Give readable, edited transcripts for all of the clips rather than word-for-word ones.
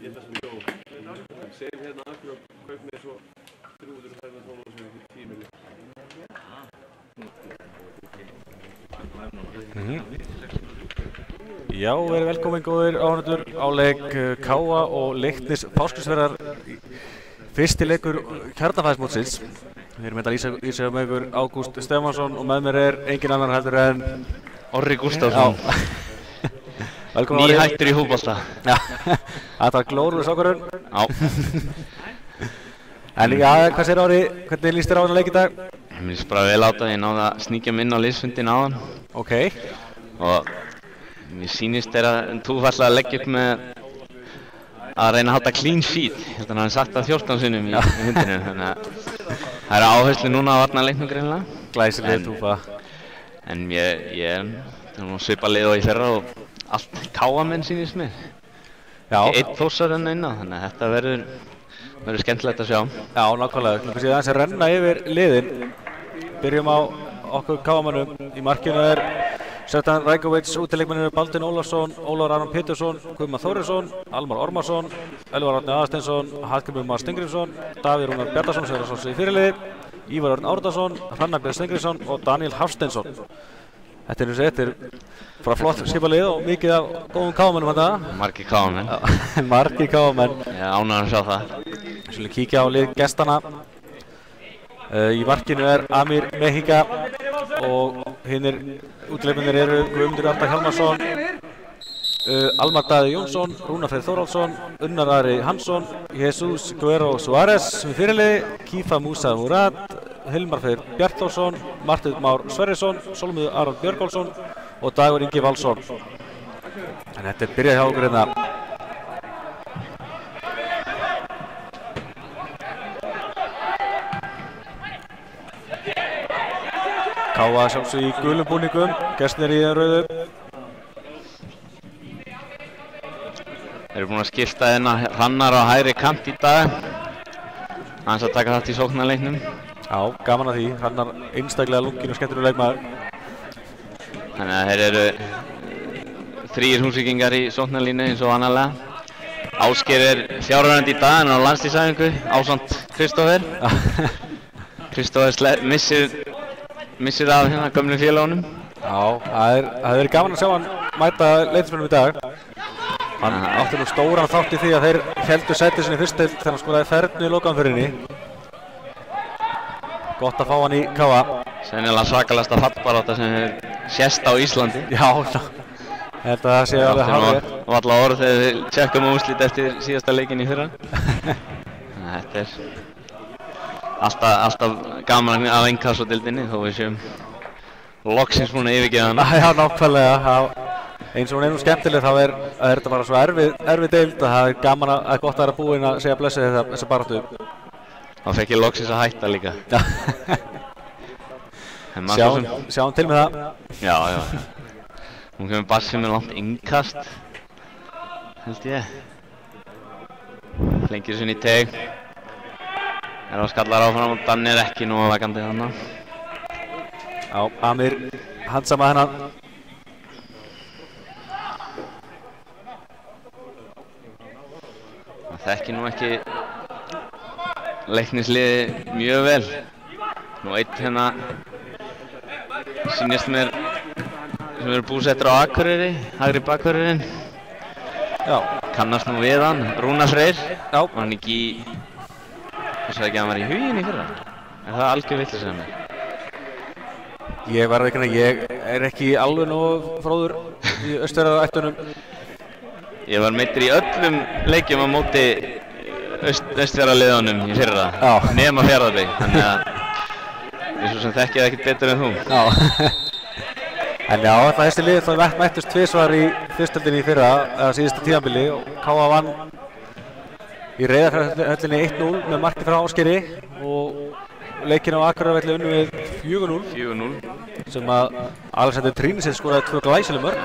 Já, verið velkomin góðir áhorfendur á leik K.A. og Leiknis Fáskrúðsfjarðar. Fyrsti leikur kjarnafæðismótsins. Við erum hérna að lýsa með ykkur Ágúst Stefánsson og með mér er engin annar heldur en Orri Gústafsson. Velkomin Orri. Nýhættur í fótbolta. Já, þetta var glóruðs ákvörðun. Já. En já, hvað segir Orri? Hvernig líst þér á þennan leik í dag? Mér líst bara vel á þetta, ég náði að sníkja mig inn á liðsfundinn áðan. Ok. Og mér sýnist þér að túfalla að leggja upp með að reyna að halda clean sheet. Ég held að hann hafi sagt það 14 sinnum í hundinu, þannig að það eru áherslu núna á varnarleiknum greinilega. Glæsileg túfa. En ég er nú svipað lið og í fyrra og allt K.A.-menn sýnist mér. Já. Einn Þórsar enn inn á, þannig að þetta verður skemmtilegt að sjá. Já, nákvæmlega. Við séum aðeins að renna yfir liðin. Byrjum á okkur K.A.-mannum. Í markinu er Svertan Rækovic, útileikmennir Baldvin Ólafsson, Ólafur Aron Pétursson, Guðmann Þórisson, Almar Ormarsson, Elvar Árni Aðarsteinsson, Hallgrímur Már Steingrímsson, Davíð Rúnar Bjarnason sem er að í fyrirliði, Ívar Örn Árnason, Hrannar Björn Steingrímsson og Daniel Hafsteinsson. Þetta er bara flott skipalið og mikið af góðum K.A.-mennum þetta. Margir K.A.-menn. Margir K.A.-menn. Ég er ánægður að sjá það. Við skulum kíkja á lið gestana. Í markinu er Amir Mehiga og hinnir útileikmennir eru Guðmundur Arnar Hjálmarsson, Almar Daði Jónsson, Rúnar Freyr Þórhallsson, Unnar Ari Hansson, Jesus Guerrero Suárez sem er fyrirliði, Kifa Musa Murad, Hilmar Freyr Bjartþórsson, Marteinn Már Sverrisson, Sólmundur Aron Björgólfsson og Dagur Ingi Valsson. En þetta er byrjað hjá okkur hérna. K.A. sjálfsög í gulum búningum, gestirnir í rauðu. Þeir eru búin að skipta Hrannar á hægri kant í dag. Hans að taka þátt í sóknarleiknum. Já, gaman að því. Hrannar einstaklega lunginn og skemmtilegur leikmaður. Þannig að þeir eru þrír húsvíkingar í sóknarlínu eins og vanalega. Ásgeir er fjárhverfandi í dag, hann er á landsliðsæfingu ásamt Kristófer. Kristófer missir af hérna gömlu félagunum. Já, það hefur verið gaman að sjá hann mæta Leiknismönnum í dag. Hann átti nú stóran þátt í því að þeir héldu sætið sinni fyrst þegar hann skoraði fernu í lokaumferðinni. Gott að fá hann í K.A. Sennilega svakalasta fallbarátta sem hefur sést á Íslandi. Já, ég held að það sé alveg hárrétt. Og alla orð þegar við tjekkum úrslit eftir síðasta leikinn í fyrra. Þetta er alltaf gaman af inkassódeildinni þó við séum loksins búin að yfirgefa hana. Já, nákvæmlega. Eins og hún er nú skemmtileg þá er þetta bara svo erfið deild að það er gaman að gott að vera búinn að segja blessi þessa baráttu. Þá fekk ég loksins að hætta líka. Sjáum til með það. Já. Hún kemur bassi með langt innkast, held ég. Flengir sinni í teg. Er á skallar áfram og Danni er ekki nú að vakandi þannig. Já, Amir handsama hennan. Það þekki nú ekki Leiknisliði mjög vel. Nú einn hérna sýnist mér sem eru búsettur á Akureyri, hægri bakvörðurinn. Já. Kannast nú við hann, Rúnar Freyr. Já. Var hann ekki í... Ég sagði ekki að hann var í Huginn í fyrra. Er það algjör vitleysa með mér? Ég verði ekki að ég er ekki alveg nógu fróður í Austfjarðarættunum. Ég var meiddur í öllum leikjum á móti Austfjarðaliðunum í fyrra. Já. Nema Fjarðabyggð, þannig að ég svo sem þekki það ekkert betur en þú. Já. En já, þessi lið þá mættust tvisvar í fyrstöldinni í fyrra, eða síðustu tímabili og K.A. vann í Reyðarfjörðarhöllinni 1-0 með marki frá Ásgeiri og leikinn á Akureyravelli unnu við 4-0 sem að Alexander Trínisson skoraði 2 glæsileg mörk.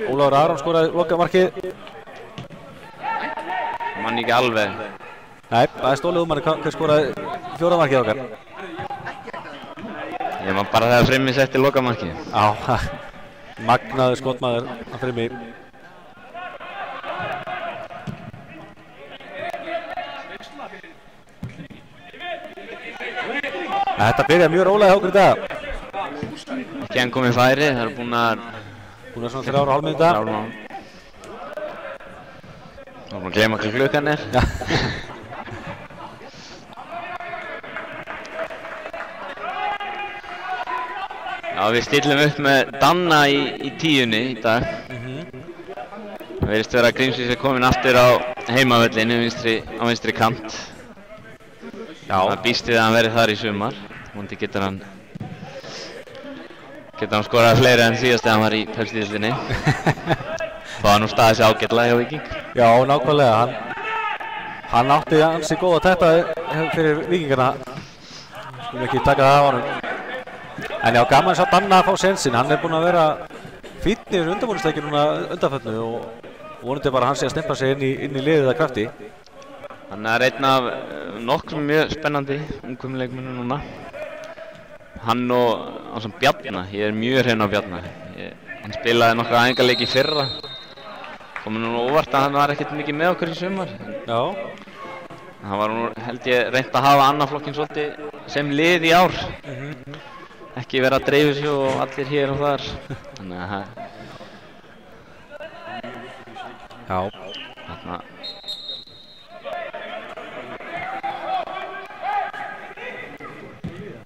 Ólafur Aron skoraði lokamarkið. Mann ekki alveg. Nei, það er stólið manni hver skoraði 4. markið okkar. Ég var bara þegar Frimmi setti lokamarkið. Já, magnaður skotmaður að Frimmi. Þetta byrja mjög rólega hjá okkur í dag. Ekki enn komið færi, það eru búin að Svona 3,5 mínúta. Það var búin að gleyma hvað klukkan er. Já, við stillum upp með Danna í tíunni í dag. Það verðist vera að Grímsvík sé komin aftur á heimavöllinu á vinstri kant. Já. Það býst við að hann verði þar í sumar. Vonandi getur hann skorað fleiri en síðast þegar hann var í pepsdeildinni. Það var nú staðið sér ágætlega hjá Víking. Já, nákvæmlega. Hann átti ansi góða tetta fyrir Víkingana. Skulum ekki taka það af honum. En já, gaman að sjá Danna að fá sensinn. Hann búinn að vera fínn í þessu undanbúningstæki núna undanförnu og vonandi bara hann sé að stempla sig inn í liðið að krafti. Hann er einn af nokkrum mjög spennandi ungum leikmönnum núna. Hann og ásamt Bjarna, ég er mjög hrifinn af Bjarna. Hann spilaði nokkra æfingaleiki í fyrra. Komið nú óvart að hann var ekkert mikið með okkur í sumar. Já. Hann var nú, held ég, reynt að hafa annan flokkinn svolítið sem lið í ár. Ekki vera að dreifa sig og allir hér og þar. Þannig að já. Þarna.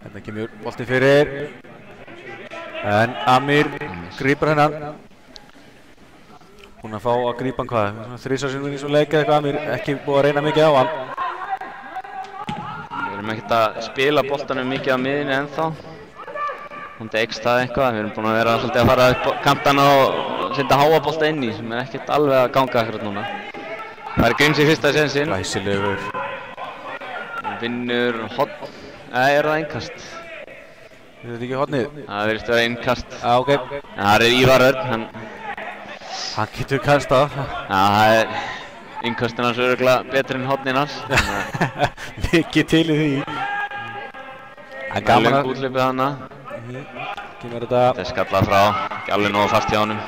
Hérna kemur bolti fyrir. En Amir grípur hennan. Búinn að fá að grípa hann hvað? 3 sinnum í þessum leik eða eitthvað. Amir ekki búið að reyna mikið á hann. Við erum ekkert að spila boltanum mikið á miðinni ennþá. Hóndi eikst það eitthvað. Við erum búin að vera svolítið að fara upp kantana og setja háa bolta inn í sem er ekkert alveg að ganga akkurat núna. Það er Grímsvík fyrsta sensinn. Glæsilegur. Vinnur horn. Nei, er það innkast? Er þetta ekki hornið? Það virðist vera innkast. Já, ok. Það er Ívar Örn. Hann getur kastað. Það er innkastin hans örugglega betri en hornin hans. Mikið til í því. En gaman að úthlaupið hana. Kemur þetta. Þetta er skallað frá. Ekki alveg nógu fast hjá honum.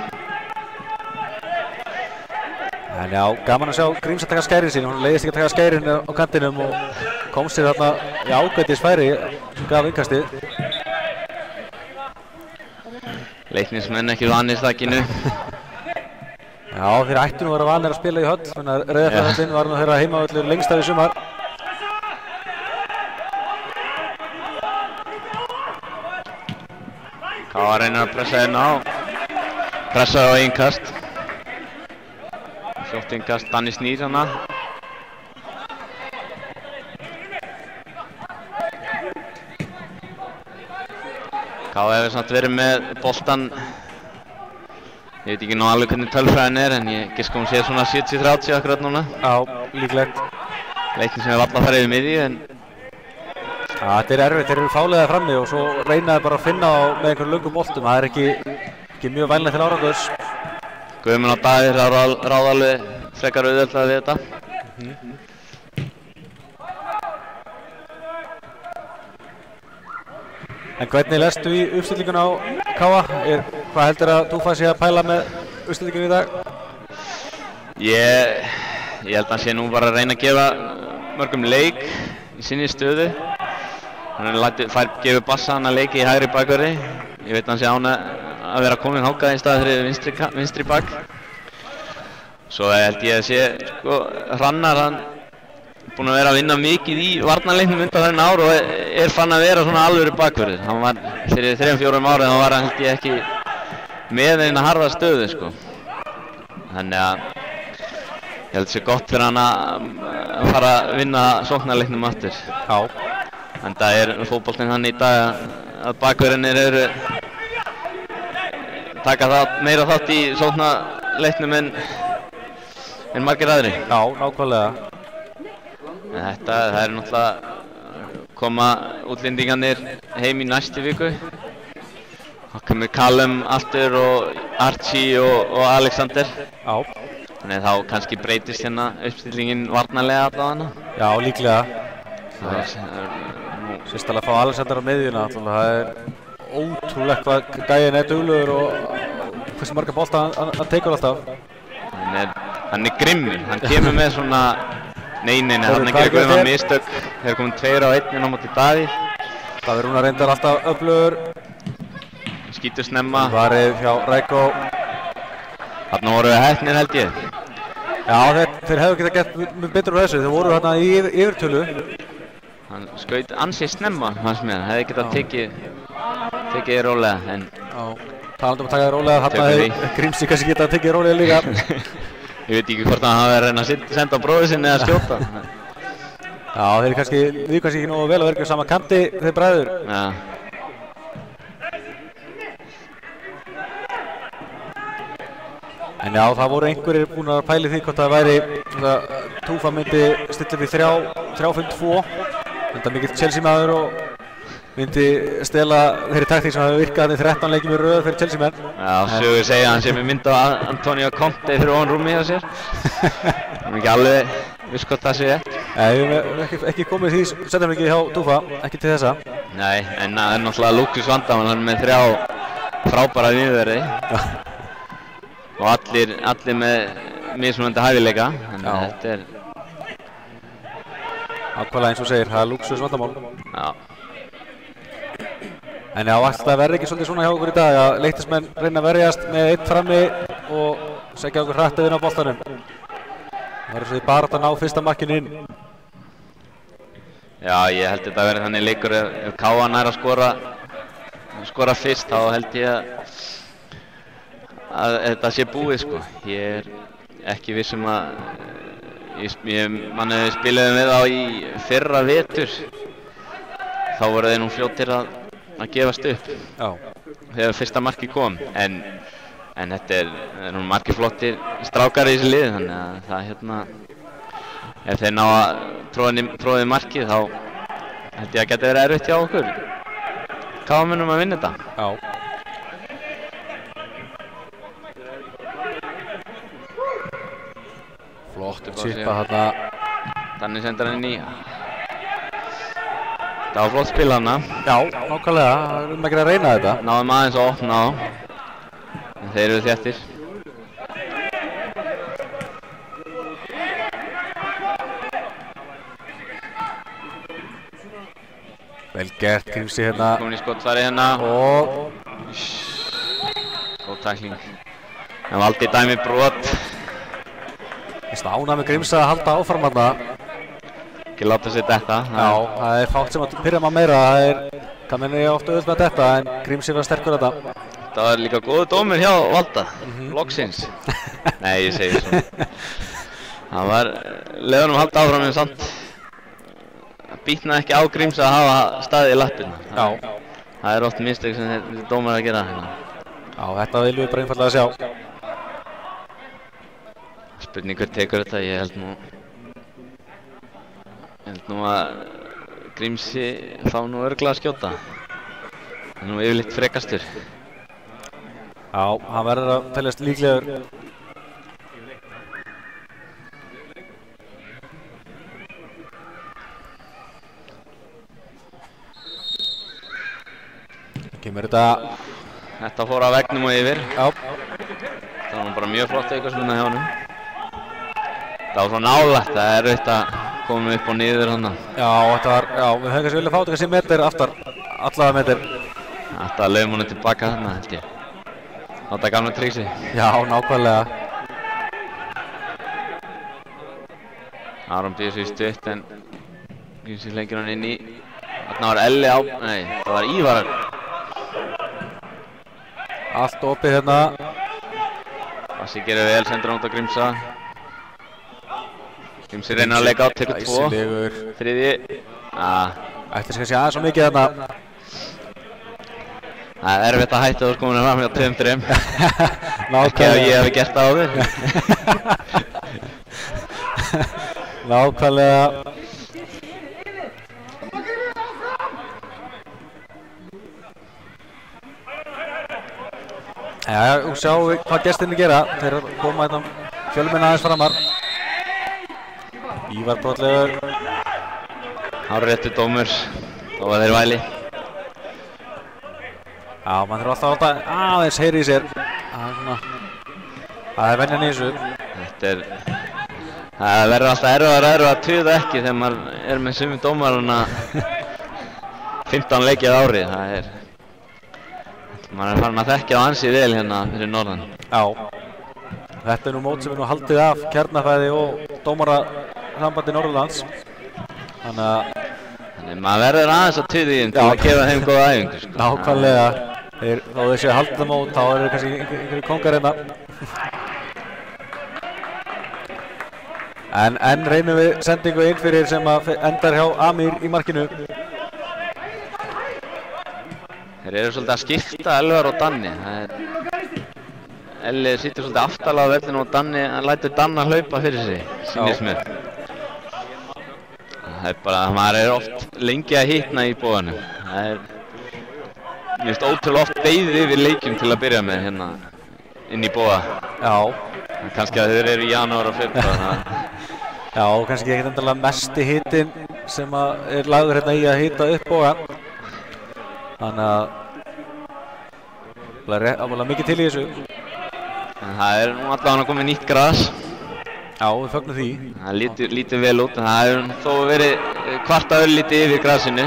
En já, gaman að sjá Gríms að taka skærin sín. Hún leiðist ekki að taka skærin á kantinum og kom sér þarna í ágætis færi sem gaf innkastið. Leiknismenn ekki vanir þakkinu. Já, þeir ættu nú að vera vanir að spila í höll. Rauðafjörðarhöllin var nú þeirra heimavöllur lengst af í sumar. Káa reynir að pressa hérna á. Pressa á innkast. Fljótt innkast, Danni snýr hana. Káa hefur samt verið með boltan. Ég veit ekki nú alveg hvernig tölfræðin er en ég giska hún sé svona 70-30 akkurat núna. Já, líklegt. Leikni sem er valla að fara yfir miðju en Já, þetta er erfitt, þeir eru fálega frammi og svo reynaði bara að finna á með einhverjum löngum boltum. Það er ekki mjög vænlegt til árangurs. Guðmundur og Davíð ráða alveg frekar auðveldlega við þetta. En hvernig lestu í uppstillinguna á Káa? Hvað heldur að þú fannst ég að pæla með uppstillinguna í dag? Ég held að hann sé nú bara að reyna að gefa mörgum leik í sinni stöðu. Hann gefur Bassa hann að leiki í hægri bakverði. Ég veit að hann sé án að vera komin hákað í stað fyrir vinstri bak. Svo held ég að sé, sko, Hrannar, hann búinn að vera að vinna mikið í varnarleiknum undanfarin ár og er fann að vera svona alvöru bakverður. Hann var fyrir 3-4 árið, þá var hann held ég ekki með eina harða stöðu, sko. Þannig að ég held sé gott fyrir hann að fara að vinna sóknarleiknum aftur. Já. En það er fótboltinn hann í dag að bakverðinir eru taka meira þátt í sóknarleiknum en margir aðri. Já, nákvæmlega. Það er náttúrulega koma útlendingarnir heim í næstu viku. Það kemur Callum aftur og Archie og Alexander. Já. Þannig þá kannski breytist hérna uppstillingin varnarlega allavega. Já, líklega. Sérstæðilega að fá Alexander á miðjuna. Það er ótrúlegt hvað gæinn er duglegur og hversu marga bolta hann tekur alltaf. Hann er grimmur. Hann kemur með svona Nei, hann er ekki eitthvað mistök. Þeir eru komin 2 á 1 á móti Davíð. Það verður hún að reyndar alltaf öflugur. Skýtur snemma. Varið hjá Rækó. Þarna voru við heppnir held ég. Já, þeir hefðu getað gert mjög betur úr þessu. Þeir voru þarna í yfirtölu. Hann skaut ansið snemma, fannst mér. Hefði getað tekið rólega, en... Já, talandi að taka þér rólega. Þarna hefði Grímsi kannski getað tekið rólega líka. Ég veit ekki hvort hann hafi verið að reyna að senda bróðið sinni eða skjóta. Já, þeir kannski ekki nógu vel að vera ekki á sama kanti, þeir bræður. Já. En já, það voru einhverjir búin að pæli því hvort það væri Tufa myndi stilla við 3-5-2. Þetta mikill Chelsea maður og myndi stela þeirri taktík sem hafi virkað í 13 leikjum í röð fyrir Chelsea menn. Já, sögur segja hann sem er mynd á Antonio Conte fyrir ofan rúmið á sér. Það er ekki alveg viss hvort það sé rétt. Nei, við hefum ekki komið því setjum ekki hjá Tufa, ekki til þessa. Nei, en það er náttúrulega Lukas Vandamann, hann er með 3 frábæra viðverði. Og allir með mismunandi hæfileika, þannig að þetta er... Ákvæmlega eins og segir, það er Lukas Vandamál. Já. En já, alltaf verður ekki svolítið svona hjá okkur í dag að Leiknismenn reyna að verjast með 1 frammi og segja okkur hratt inn á boltanum. Það verður svo því bara að ná fyrsta markinu inn. Já, ég held þetta að verði þannig leikur ef Káa nær að skora fyrst, þá held ég að þetta sé búið sko. Ég er ekki viss um að manni spilaðum við á í fyrra vetur. Þá voru þeir nú fljótir að gefast upp. Já. Þegar fyrsta marki kom, en þetta er nú margir flottir strákar í þessu liði, þannig að það ef þeir ná að tróði markið, þá held ég að geta verið erfitt hjá okkur. Káamönnum að vinna þetta. Já. Flott chipa þarna. Þannig sendur hann inn í. Það var flott spil hana. Já, nákvæmlega, það er ekki að reyna þetta. Náðum aðeins að opna á. En þeir eru þéttir. Vel gert, Grímsi hérna. Komin í skottfæri hérna. Og... Góð tækling. En valdi dæmi brot. Ég ánað með Grímsa að halda áfram þarna. Ekki láta sér detta. Já, það er fátt sem að pyrra maður meira. Það mennir ég ofta auðvitað með detta, en Grímsi var sterkur þetta. Það var líka góður dómur hjá Valda. Loksins. Nei, ég segi svona. Það var leiðunum að halda áfram en samt býtnaði ekki á Grímsa að hafa staðið í lappirna. Já. Það er oft mistök sem þeir dómar að gera hérna. Já, þetta viljum við bara einfallega sjá. Spurning hver tekur þetta, ég held nú að Grímsi fá nú örugglega að skjóta. Það er nú yfirleitt frekastur. Já, hann verður að teljast líklegur. Kemur Þetta fór að veggnum og yfir. Já. Það var nú bara mjög flott eitthvað svona hjá honum. Það var svo nálægt, það er auðvitað að koma upp og niður hann. Já, þetta var, já, við höfum kannski viljað fá þetta kannski meter aftar, allavega meter. Þetta lögum honum tilbaka þarna, held ég. Þetta gamla triksi. Já, nákvæmlega. Aron býður svo í stutt en Grímsi lengir hann inn í. Þarna var Elli á, nei, það var Ívar. Allt opið hérna. Bassi gerir vel, sendur hann út á Grímsa. Grímsi reynir að leika á, tekur 2. Þriðji. Ætli sér kannski aðeins svo mikið þarna. Það er erfitt að hætta þú komin fram hjá 2-3. Nákvæmlega. Ekki að ég hef gert það áður. Nákvæmlega. Já, og sjáum við hvað gestirnir gera. Þeir koma hérna fjölmenn aðeins framar. Ívar brotlegur. Hárréttur dómur. Þá var þeir væli. Já, mann þurfa alltaf aðeins heyri í sér. Það er venjan í þessu. Það verður alltaf erfiðar að tuða ekki þegar maður er með sumum dómarana 15 leikið árið, það er maður farin að þekkja það ansi vel hérna fyrir norðan. Já, þetta nú mót sem nú haldið af Kjarnafæði og Dómarasambandi Norðurlands. Þannig maður verður aðeins að tuðið til að gefa þeim góða æfingu. Sko. Nákvæmlega, þó þessi haldið mót, þá eru kannski einhverjir kongar hérna. En reynum við sendingu inn fyrir sem að endar hjá Amir í markinu. Þeir eru svolítið að skipta Elvar og Danni. Elli sittur svolítið aftalega á vellinu og Danni lætur Danna hlaupa fyrir sig, sýnist mér. Það er bara að maður er oft lengi að hitna í boðanum. Mér finnst ótrúlega oft beðið yfir leikjum til að byrja með hérna inn í boða. Já. Kannski að þeir eru í janúar og febrúar. Já, kannski ekkert endalega mesti hitinn sem er lagður hérna í að hita upp boðan. Þannig að það er alveg mikið til í þessu. En það er nú allavega komið nýtt gras. Já, við fögnum því. Það lítur vel út, en það hefur þó verið kvarta örlítið yfir grasinu.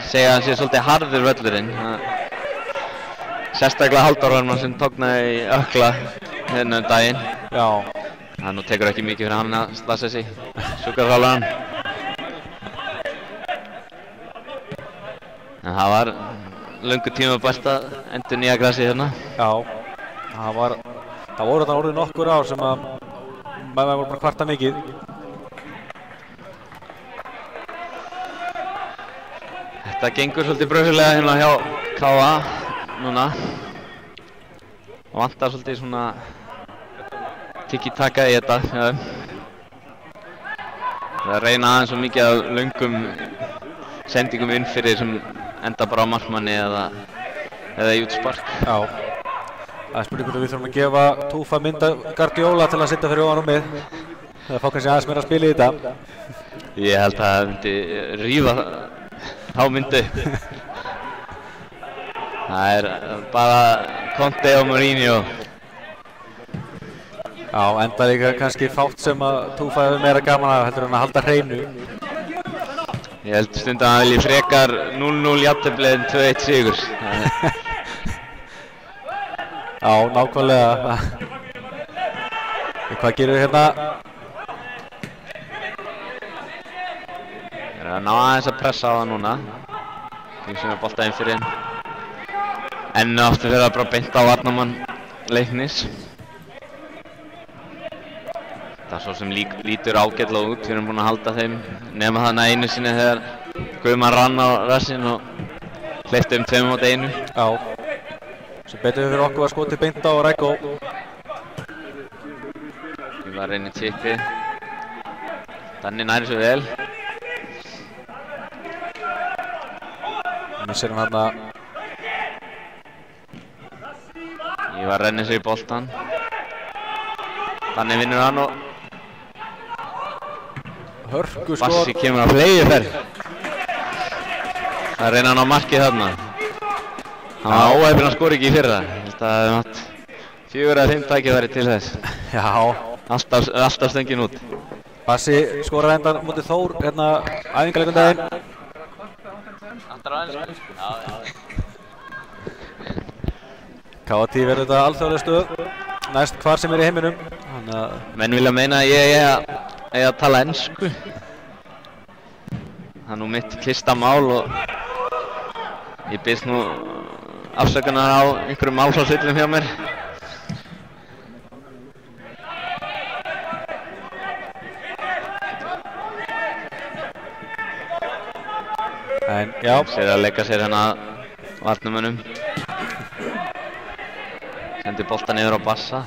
Segja að hann sé svolítið harður völlurinn. Sérstaklega Halldór sem tóknaði í ökla hérna daginn. Já. Það nú tekur ekki mikið fyrir hann að slasa sig, sjúkrafþjálfarann. En það var löngu tímabært að endurnýja grasið hérna. Já, það voru þetta orðið nokkur ár sem að maður voru bara kvarta mikið. Þetta gengur svolítið bröðulega hérna hjá KA núna. Og vantar svolítið svona tiki-taka í þetta. Það er að reyna aðeins svo mikið af löngum sendingum inn fyrir sem enda bara á markmanni eða í útspark. Já. Það er spurning hvort við þurfum að gefa Túfa mynda Guardiola til að sitja fyrir ofan rúmið. Það fá kannski aðeins meira að spila í þetta. Ég held að það myndi rífa þá myndu. Það er bara Conte og Mourinho. Já, enda líka kannski fátt sem að Túfa hefur meira gaman af heldur en að halda hreinu. Ég held stundum að hann vilji frekar 0-0 jafntefli en 2-1 sigur. Já, nákvæmlega. Hvað gerum við hérna? Ég er að ná aðeins að pressa á það núna. Þeim sem er boltað inn fyrir. Enn og aftur fyrir að bara beint á varnarmann Leiknis. Það er svo sem lítur ágætlega út, við erum búin að halda þeim nema þarna einu sinni þegar Guðmann rann á rassinn og hleypti 2-1. Já, sem betur við fyrir okkur að skoti beint á Rækó. Við varum að reyna í tippið. Danni næri svo vel. Missir hann hérna. Ég var að renna sig í boltan. Danni vinnur hann og hörku skot. Bassi kemur á fleygiferð. Það reyna hann á markið þarna. Hann var óheppinn að skora ekki í fyrra. Ég held að það hefði mátt 4 eða 5 tækifæri til þess. Já. Alltaf stöngin út. Bassi skorar endan mútið Þór hérna æfingarleikundaginn. KT verður þetta alþjóðleg stöð. Næst hvar sem er í heiminum. Menn vilja meina að ég eigi að tala ensku. Það er nú mitt kistamál og ég biðst nú afsökunar á einhverjum málsvillum hjá mér. En já. Sér að leika sér hérna varnarmönnum. Sendi boltan yfir á Bassa.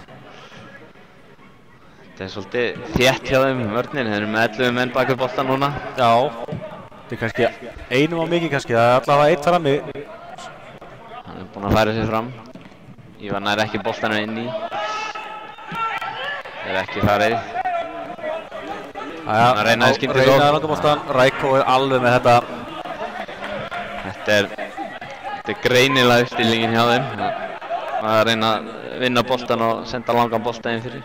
Þetta er svolítið þétt hjá þeim vörnin, þeir eru með 11 menn bak við boltan núna. Já, þetta er kannski einum á mikið kannski, það er allavega eitt frammi. Hann er búinn að færa sig fram. Ívar nær ekki boltanu inn í. Það er ekki farið. Hann reynaði skyndisókn. Reynaði langaboltan, Rækó er alveg með þetta. Þetta er greinilega uppstillingin hjá þeim. Að reyna að vinna boltan og senda langan bolta inn fyrir.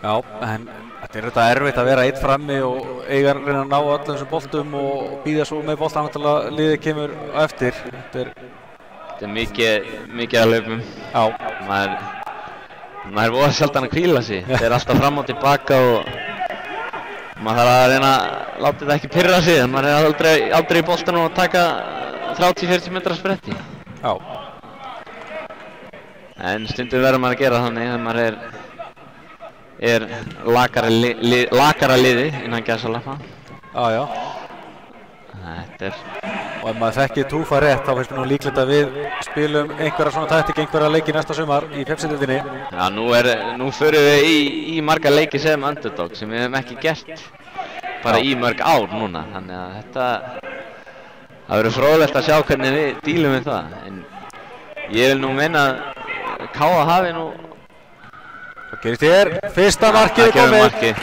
Já, en þetta erfitt að vera eitt frammi og eiga að reyna að ná öllum þessum boltum og býða svo með boltan til að liðið kemur á eftir. Þetta er mikið að hlaupum. Já. Maður voru sjaldan að hvíla sig. Þetta er alltaf fram og tilbaka og maður þarf að reyna að láta þetta ekki pirra sig. Maður er aldrei í boltanum að taka 30-40 metra spretti. Já. En stundum verður maður að gera þannig að maður er lakara liði innan gæsalappa. Já. Þetta er... Og ef maður þekkir Túfa rétt, þá finnst mér nú líklegt að við spilum einhverja svona taktík, einhverja leiki næsta sumar í Pepsi-deildinni. Já, nú förum við í marga leiki sem underdog sem við hefum ekki gert bara í mörg ár núna. Þannig að það verður fróðlegt að sjá hvernig við dílum við það. En ég vil nú meina að K.A. hafi nú... Hvað gerist hér? Fyrsta markið komið.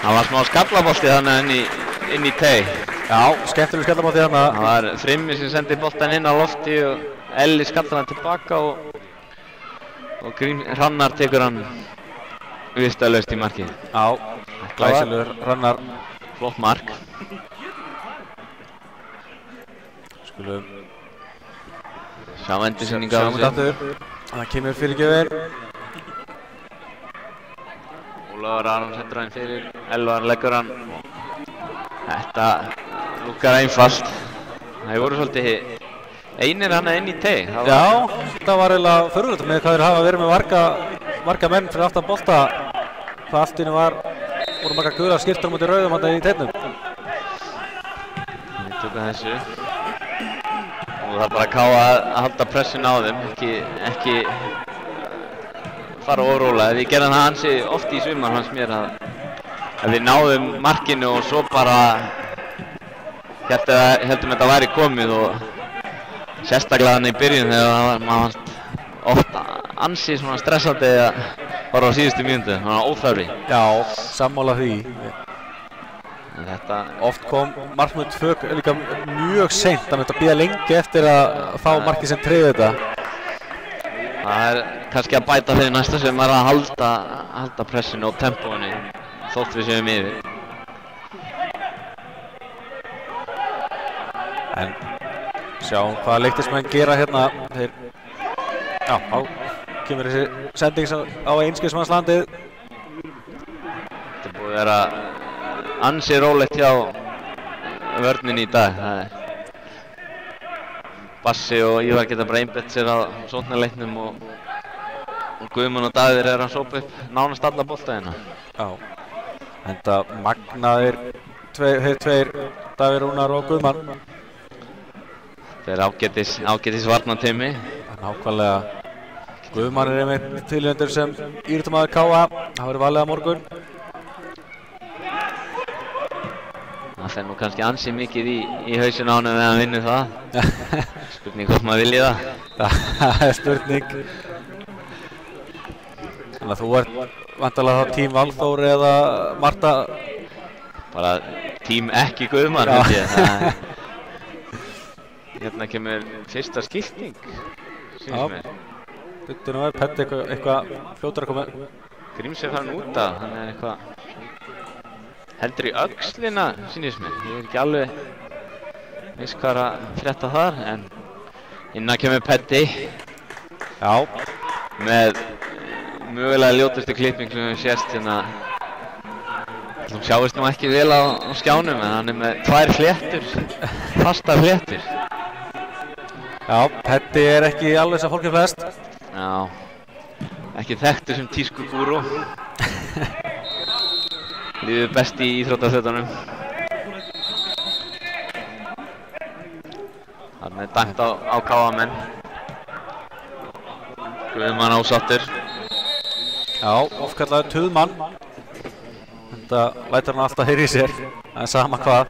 Það var smá skallabolti þannig inn í teg. Já, skemmtileg skallabolti þarna. Það var Frimmi sem sendi boltan inn á lofti og Elli skallar hann tilbaka og Hrannar tekur hann vistalaust í markið. Já, glæsilegur Hrannar. Flott mark. Skulum sjá endursýningu á þessu. Það kemur fyrirgjöfin. Ólafur Aron setur hann fyrir, Elvar leggur hann. Þetta lukkar einfalt. Það voru svolítið einir hann inn í teg. Já, þetta var eiginlega förðulegt með hvað þeir hafa verið með marga menn fyrir aftan bolta. Hvað allt inni voru marga gula skyrtur mútið rauðum hann í tegnum. Við tökum þessu. Og það er bara að K.A. að halda pressun á þeim, ekki fara órólega. Við gerðum það ansi oft í sumar hans mér að við náðum markinu og svo bara heldum þetta væri komið og sérstaklega þannig í byrjun þegar maður oft ansi svona stressandi að fara á síðustu mínútu, svona óþarfi. Já, sammála því. Þetta... Oft kom markmið 2 líka mjög seint, þannig að bíða lengi eftir að fá markið sem tryggði þetta. Það er kannski að bæta fyrir næsta sem er að halda pressinu og tempóinu þótt við séum yfir. En sjáum hvaða leiknismenn gera hérna. Já, þá kemur þessi sending á Einskismannslandið. Þetta er búið að vera ansi rólegt hjá vörninni í dag. Bassi og Ívar geta bara einbett sér á sóknarleiknum og Guðmann og Davíð að sópa upp nánast alla bolta hérna. Já, enda magnaðir þeir tveir, Davíð Rúnar og Guðmann. Þetta er ágætis varnarteimi. Nákvæmlega. Guðmann er einmitt tilnefndur sem íþróttamaður K.A. Það verður valið á morgun. Það fer nú kannski ansi mikið í hausinn á honum ef hann vinnur það. Spurning hvort maður vilji það. Það er spurning. Þannig að þú ert vantarlega þá tím Valþór eða Marta? Bara tím ekki Guðmann held ég. Hérna kemur fyrsta skipting, sýnist mér. Þetta nú er Pett eitthvað fljótur að koma. Gríms er farin út af, hann er eitthvað heldur í öxlina, sýnist mér. Ég er ekki alveg viss hvað er að frétta þar, en innan kemur Petti. Já. Með mögulega ljótustu klipping sem við sést hérna. Það sjáist nú ekki vel á skjánum, en hann er með 2 fléttur, fastar fléttur. Já, Petti er ekki alveg sem fólk er flest. Já, ekki þekktur sem tískugúrú. Líður best í íþróttafötunum. Þarna er dæmt á K.A.-menn. Guðmann ásáttur. Já, oft kallaður Tuðmann. Þetta lætur hann alltaf heyra í sér. Það er sama hvað.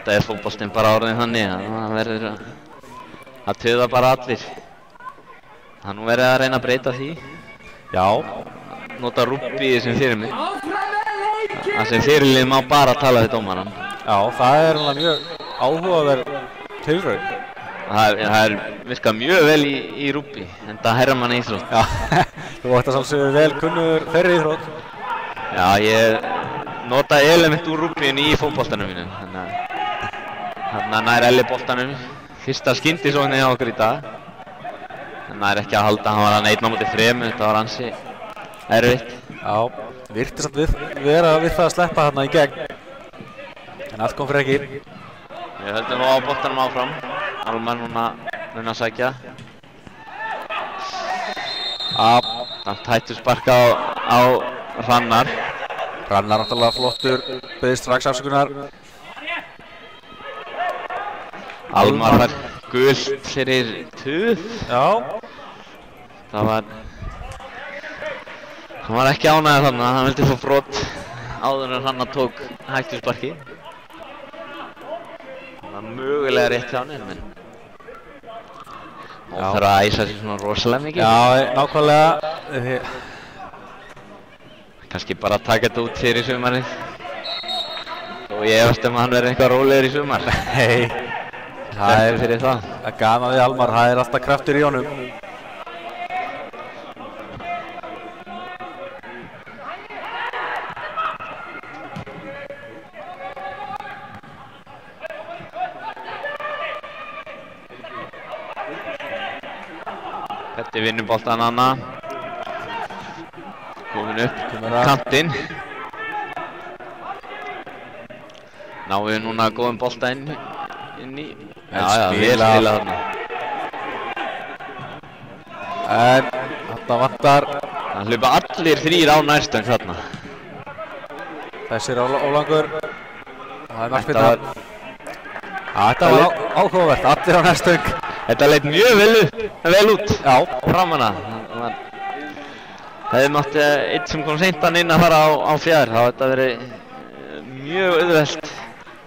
Þetta er fótboltinn bara orðin þannig að það verður að tuða bara allir. Það er nú verið að reyna að breyta því. Já. Nota rúbbi sem fyrirmið. Það sem fyrirlið má bara tala við dómarann. Já, það er alveg mjög áhugaverð tilraun. Það er virkað mjög vel í rúbbi, en það herra mann íþrótt. Já, Þú ætti að sjálfsögðu vel kunnur þeirri íþrótt. Já, ég nota element úr rúgbíunni í fótboltanum mínum. Þannig að nær elli boltanum. Fyrsta skyndisóknin hjá okkur í dag. Þannig að ekki að halda, hann var að 1 á móti 3, þetta var ansi erfitt. Já, virtist að vera við það að sleppa þarna í gegn. En allt kom fyrir ekki. Við höldum á boltanum áfram. Almar núna reyna að sækja. Samt hættu sparka á Hrannar. Hrannar náttúrulega flottur, beðist strax afsökunar. Almar var gult fyrir tuð. Já. Það var... Hann var ekki ánægður þarna, hann vildi fá brot áður en Hrannar tók hættu sparki. Það var mögulega rétt hjá hann, en og þarf að æsa sig svona rosalega mikið. Já, nákvæmlega. Kannski bara taka þetta út fyrir sumarið. Og ég efast að hann verði eitthvað rólegur í sumar. Nei. Það er fyrir það. Það er gaman við Almar, það er alltaf kraftur í honum. Þetta er vinnuboltan Anna. Komin upp kantinn. Náum við núna góðum bolta inn í. Já, vel spilað þarna. En þarna vantar. Það hlaupa allir 3 á nærstöng þarna. Þessir Ólangur. Það er markspyrna. Þetta var áhugavert, allir á nærstöng. Þetta leit mjög vel út. Já. Framan að. Hefði mátt einn sem kom seintan inn að fara á fjær. Það þetta verið mjög auðvelt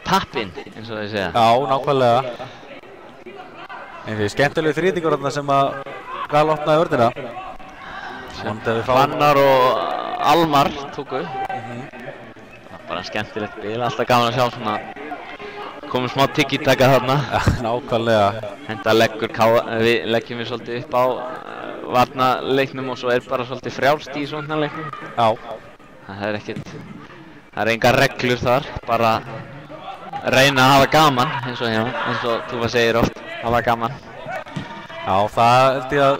tappinn, eins og þeir segja. Já, nákvæmlega. En því skemmtilegu þrýtingur þarna sem að gal opnaði vörnina. Hrannar og Almar tóku. Það var bara skemmtilegt bil, alltaf gaman að sjá svona komum smá tiki-taka þarna. Ja, nákvæmlega. Enda leggjum við svolítið upp á varnarleiknum og svo er bara svolítið frjálst í svona leiknum. Já. Það er ekkert, það er engar reglur þar, bara reyna að hafa gaman eins og þú segir oft, hafa gaman. Já, það held ég að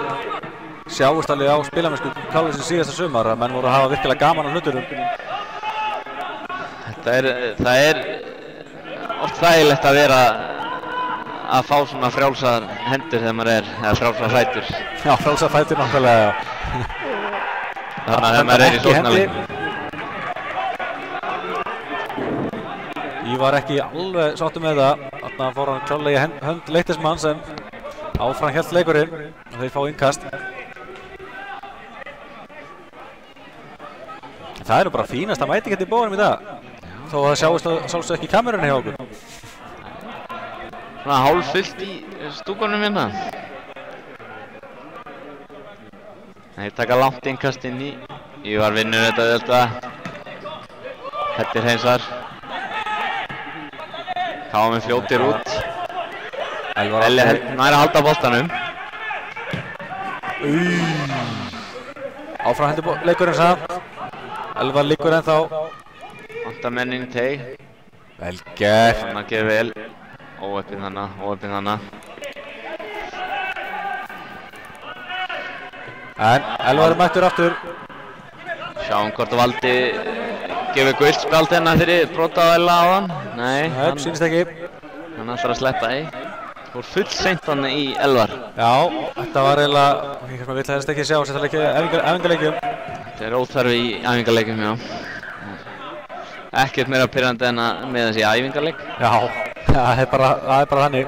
sjáist alveg á spilamennsku Káleysins síðasta sumar að menn voru að hafa virkilega gaman á hlutunum. Það er oft þægilegt að vera að fá svona frjálsar hendur þegar maður eða frjálsar fætur. Já, frjálsar fætur náttúrulega, já. Þannig að þegar maður í sóknarleik. Ég var ekki alveg sáttur með það. Þarna fór hann klárlega í hönd Leiknismanns en áfram hélt leikurinn og þeir fá innkast. Það eru bara fínasta mætingar í bóðunum í dag. Þó að það sjáist ekki í kamerunni hjá okkur. Svona hálf fullt í stúkunum hérna. Þeir taka langt innkast inn í. Ég var vinnur þetta. Þetta er hreinsar. Kámi fljótir út. Elli nær að halda boltanum. Áfram hendur leikurinn samt. Elvar liggur ennþá. Vantar menn inn í teig. Vel gert. Þannig að gera vel. Óöppin þannig. En Elvar er mættur aftur. Sjáum hvort Valdi gefur gult spjald hérna fyrir brota á Ella á hann. Nei, hann sýnist ekki. Hann ætlar að sleppa því. Fór full seint hann í Elvar. Já, þetta var eiginlega, ég vil helst ekki sjá sérstaklega æfingaleikjum. Þetta er óþarfi í æfingaleikjum, já. Ekkert meira pirrandi en að með þessi æfingaleik. Já, það er bara þannig.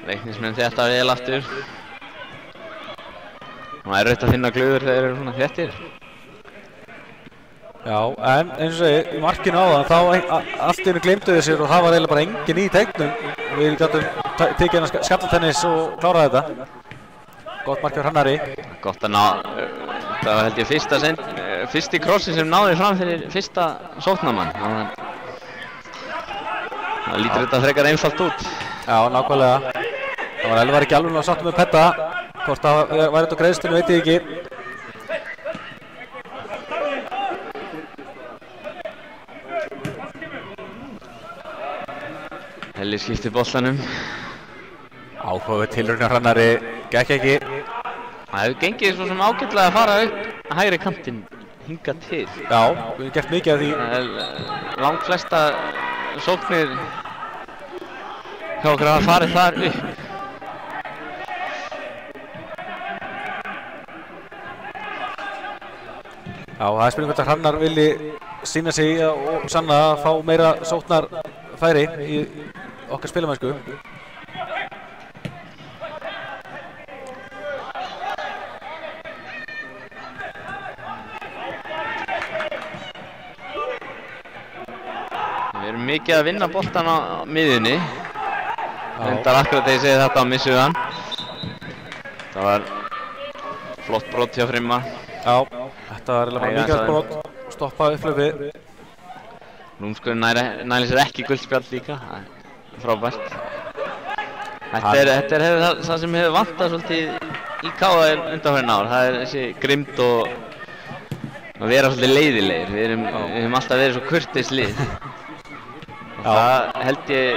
Leiknismenn þetta vel aftur. Það er erfitt að finna glöður þegar þeir eru svona þéttir. Já, en eins og segi, í markinu áðan þá allt í einu gleymduðu sér og það var eiginlega bara engin í teignum. Við gátum tekið hérna skallatennis og kláraði þetta. Gott mark hjá Hrannari. Gott að ná, það var held ég fyrsti krossi sem náði fram fyrir fyrsta sóknarmann. Það lítur þetta frekar einfalt út. Já, nákvæmlega. Það var Elvar ekki alveg að sátt með Petta. Hvort það væri þetta greiðstunni veit ég ekki. Helli skipti boltanum. Áhugaverð tilraun Hrannari gekk ekki. Það hefur gengið svo sem ágætlega að fara upp hægri kantinn hingað til. Já, við hefum gert mikið af því. Langt flesta sóknir hjá okkur hafa farið þar upp. Já, það er spurning hvort að Hrannar vilji sýna sig og sanna að fá meira sóknarfæri í okkar spilamennsku. Við erum mikið að vinna boltan á miðjunni. Reyndar akkurat þegar ég segi þetta á missuðan. Það var flott brot hjá Frimma. Já, þetta var eiginlega bara mikilvægt brot. Stoppa upplöfið. Lúmskurinn næli sér ekki guldspjald líka. Það er frábært. Þetta er það sem hefur vantað svolítið í KR undanfarin ár. Það er þessi grimmd og að vera svolítið leiðilegir. Við höfum alltaf verið svo kurteis lið. Og það held ég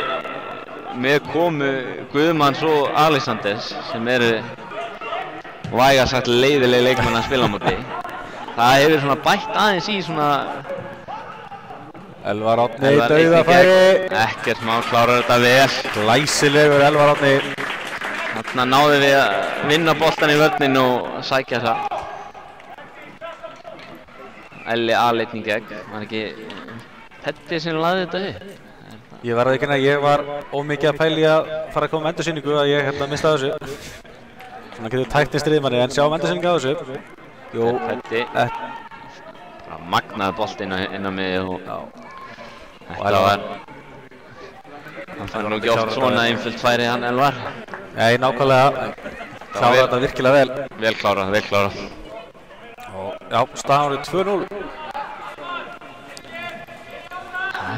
með komu Guðmanns og Alexanders sem eru væga sagt leiðileg leikmenn að spila á móti. Það hefur svona bætt aðeins í svona Elvar Árni í dauðafæri. Ekkert má klára þetta vel. Glæsilegur Elvar Árni. Þarna náðum við að vinna boltan í vörnin og sækja það. Elli A-leitning gegn. Var ekki Petti sem laði þetta upp? Ég verði ekki að ég var ómikið að pæli að fara að koma með endursýningu að ég mista þessu. Svona getur tækt í stríðmanni en sjáum endursýningu á þessu. Jú, Petti magnaði boltinn inn á miðju og þetta var hann fann nú ekki oft svona einföld færi hann Elvar. Nei, nákvæmlega. Kláraði þetta virkilega vel. Vel klárað. Já, staðan er 2-0.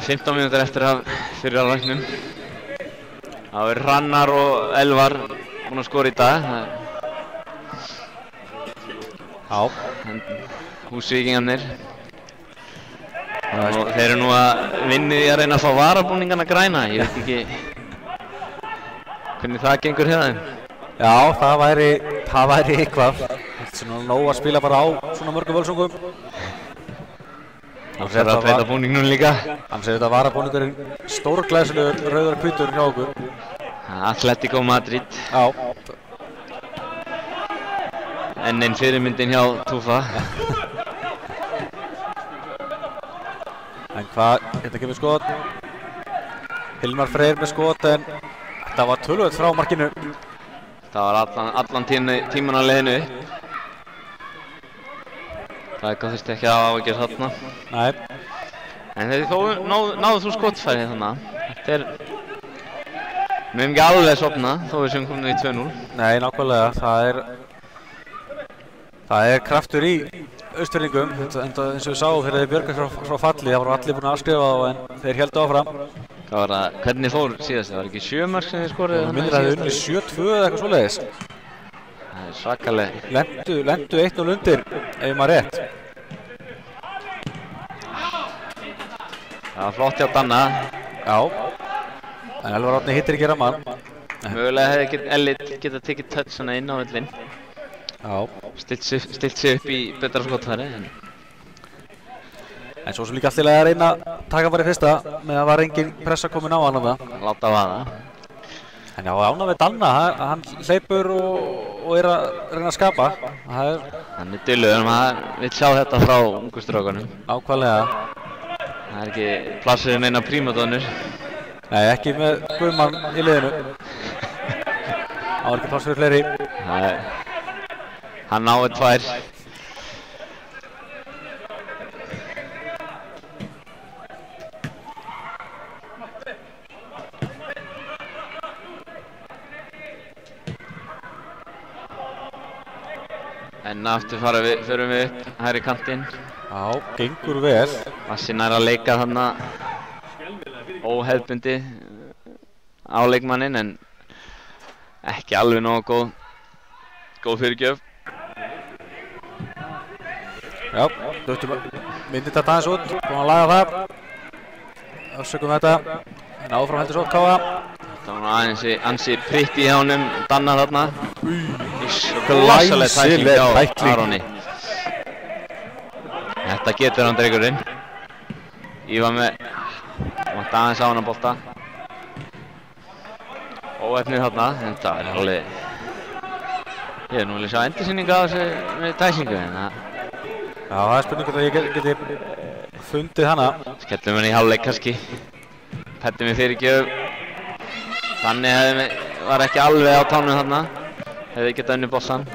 15 mínútur eftir af fyrri hálfleiknum. Það er Hrannar og Elvar búin að skora í dag. Já. Húsvíkingarnir. Þeir eru nú að vinna í að reyna að fá varabúningana græna. Ég veit ekki hvernig það gengur hjá þeim. Já, það væri eitthvað. Svona nóg að spila bara á svona mörgum völsungum. Hann fer að breyta búningnum líka. Hann segir þetta varabúningurinn stórglæsilegur rauðar hvítur hjá okkur. Atletico Madrid. Já. Enn einn fyrirmyndin hjá Tufa. En hvað, þetta kemur skot. Hilmar Freyr með skot en þetta var tölvöld frá markinu. Það var allan tíman á leiðinu upp. Það eitthvað þurfti ekki að ágjöra þarna. Nei. En þegar þó náðu þú skotfærið þannig. Þetta er við höfum ekki alveg sofnað þó við séum komin í 2-0. Nei, nákvæmlega. Það er kraftur í Austfirðingum. Eins og við sáum þegar þeir björgast frá falli. Það voru allir búin að afskrifa þá en þeir héldu áfram. Hvað var það? Hvernig fór síðast? Það var ekki 7 mörk sem þeir skoruðu þannig? Minnir að þeir unni 7-2 eða eitthvað svoleiðis. Það er svakaleg. Lentu 1-0 undir, ef maður rétt. Það var flott hjá Danna. Já. En Elvar Árni hittir ekki ramman. Mögulega hefði Ellill getað tekið touch svona inn á völlinn. Já. Stilt sig upp í betra skotfæri. En svo sem líka allt í lagi að reyna að taka bara í fyrsta með að var engin pressa komin á hann það. Láta vaða. En já, ánað við Danna, hann hleypur og er að reyna að skapa. Hann er dulluður en maður vill sjá þetta frá ungu strákunum. Ákvæmlega. Það er ekki plassið neina prímadónur. Nei, ekki með Guðmann í liðinu. Það var ekki plass fyrir fleiri. Nei. Hann náði 2. En aftur förum við upp hægri kantinn. Já, gengur vel. Vassi nær að leika þarna óhefðbundi á leikmanninn en ekki alveg nógu góð fyrirgjöf. Já, myndi þetta aðeins út, búin að laga það. Afsökum þetta, en áfram heldur svo Káa. Það var aðeins ansi pritt í hjá honum, Danna þarna. Glæsileg tækling á Aroni. Þetta getur hann drengurinn. Ívar með, vant aðeins á hann að bolta. Óefnið þarna, en það alveg... Ég nú vilja sjá endursýningu á þessu með tæklingu, en það... Já, það spurning hvort að ég geti fundið hana. Skellum hann í hálfleik kannski. Petti með fyrirgjöf. Þannig var ekki alveg á tánum þarna. Hefði getað unnið boltann.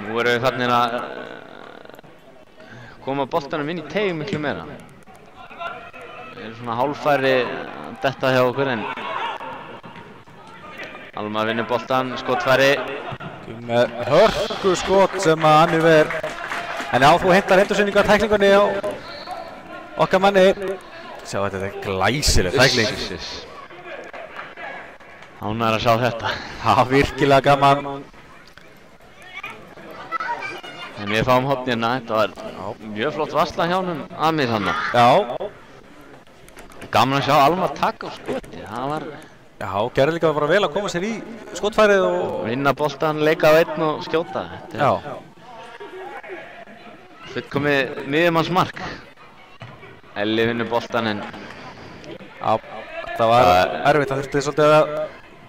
Nú erum við farnir að koma boltanum inn í teig miklu meira. Við erum svona hálffæri að detta hjá okkur en Alma vinnur boltann, skotfæri. Með hörku skot sem að Amir ver. En já, þú hentar endursýningu á tæklingunni á okkar manni. Sjá, þetta er glæsileg tækling. Ánægður að sjá þetta. Já, virkilega gaman. En við fáum hornina, þetta var mjög flott varsla hjá honum Amir hann. Já. Gaman að sjá Alma taka á skoti, það var... Já, gerði líka bara vel að koma sér í skotfærið og... Vinna boltan, leika á einn og skjóta. Já. Fullkomið miðjumannsmark. Elli vinnur boltan en... Já, það var erfitt, það þurfti svolítið að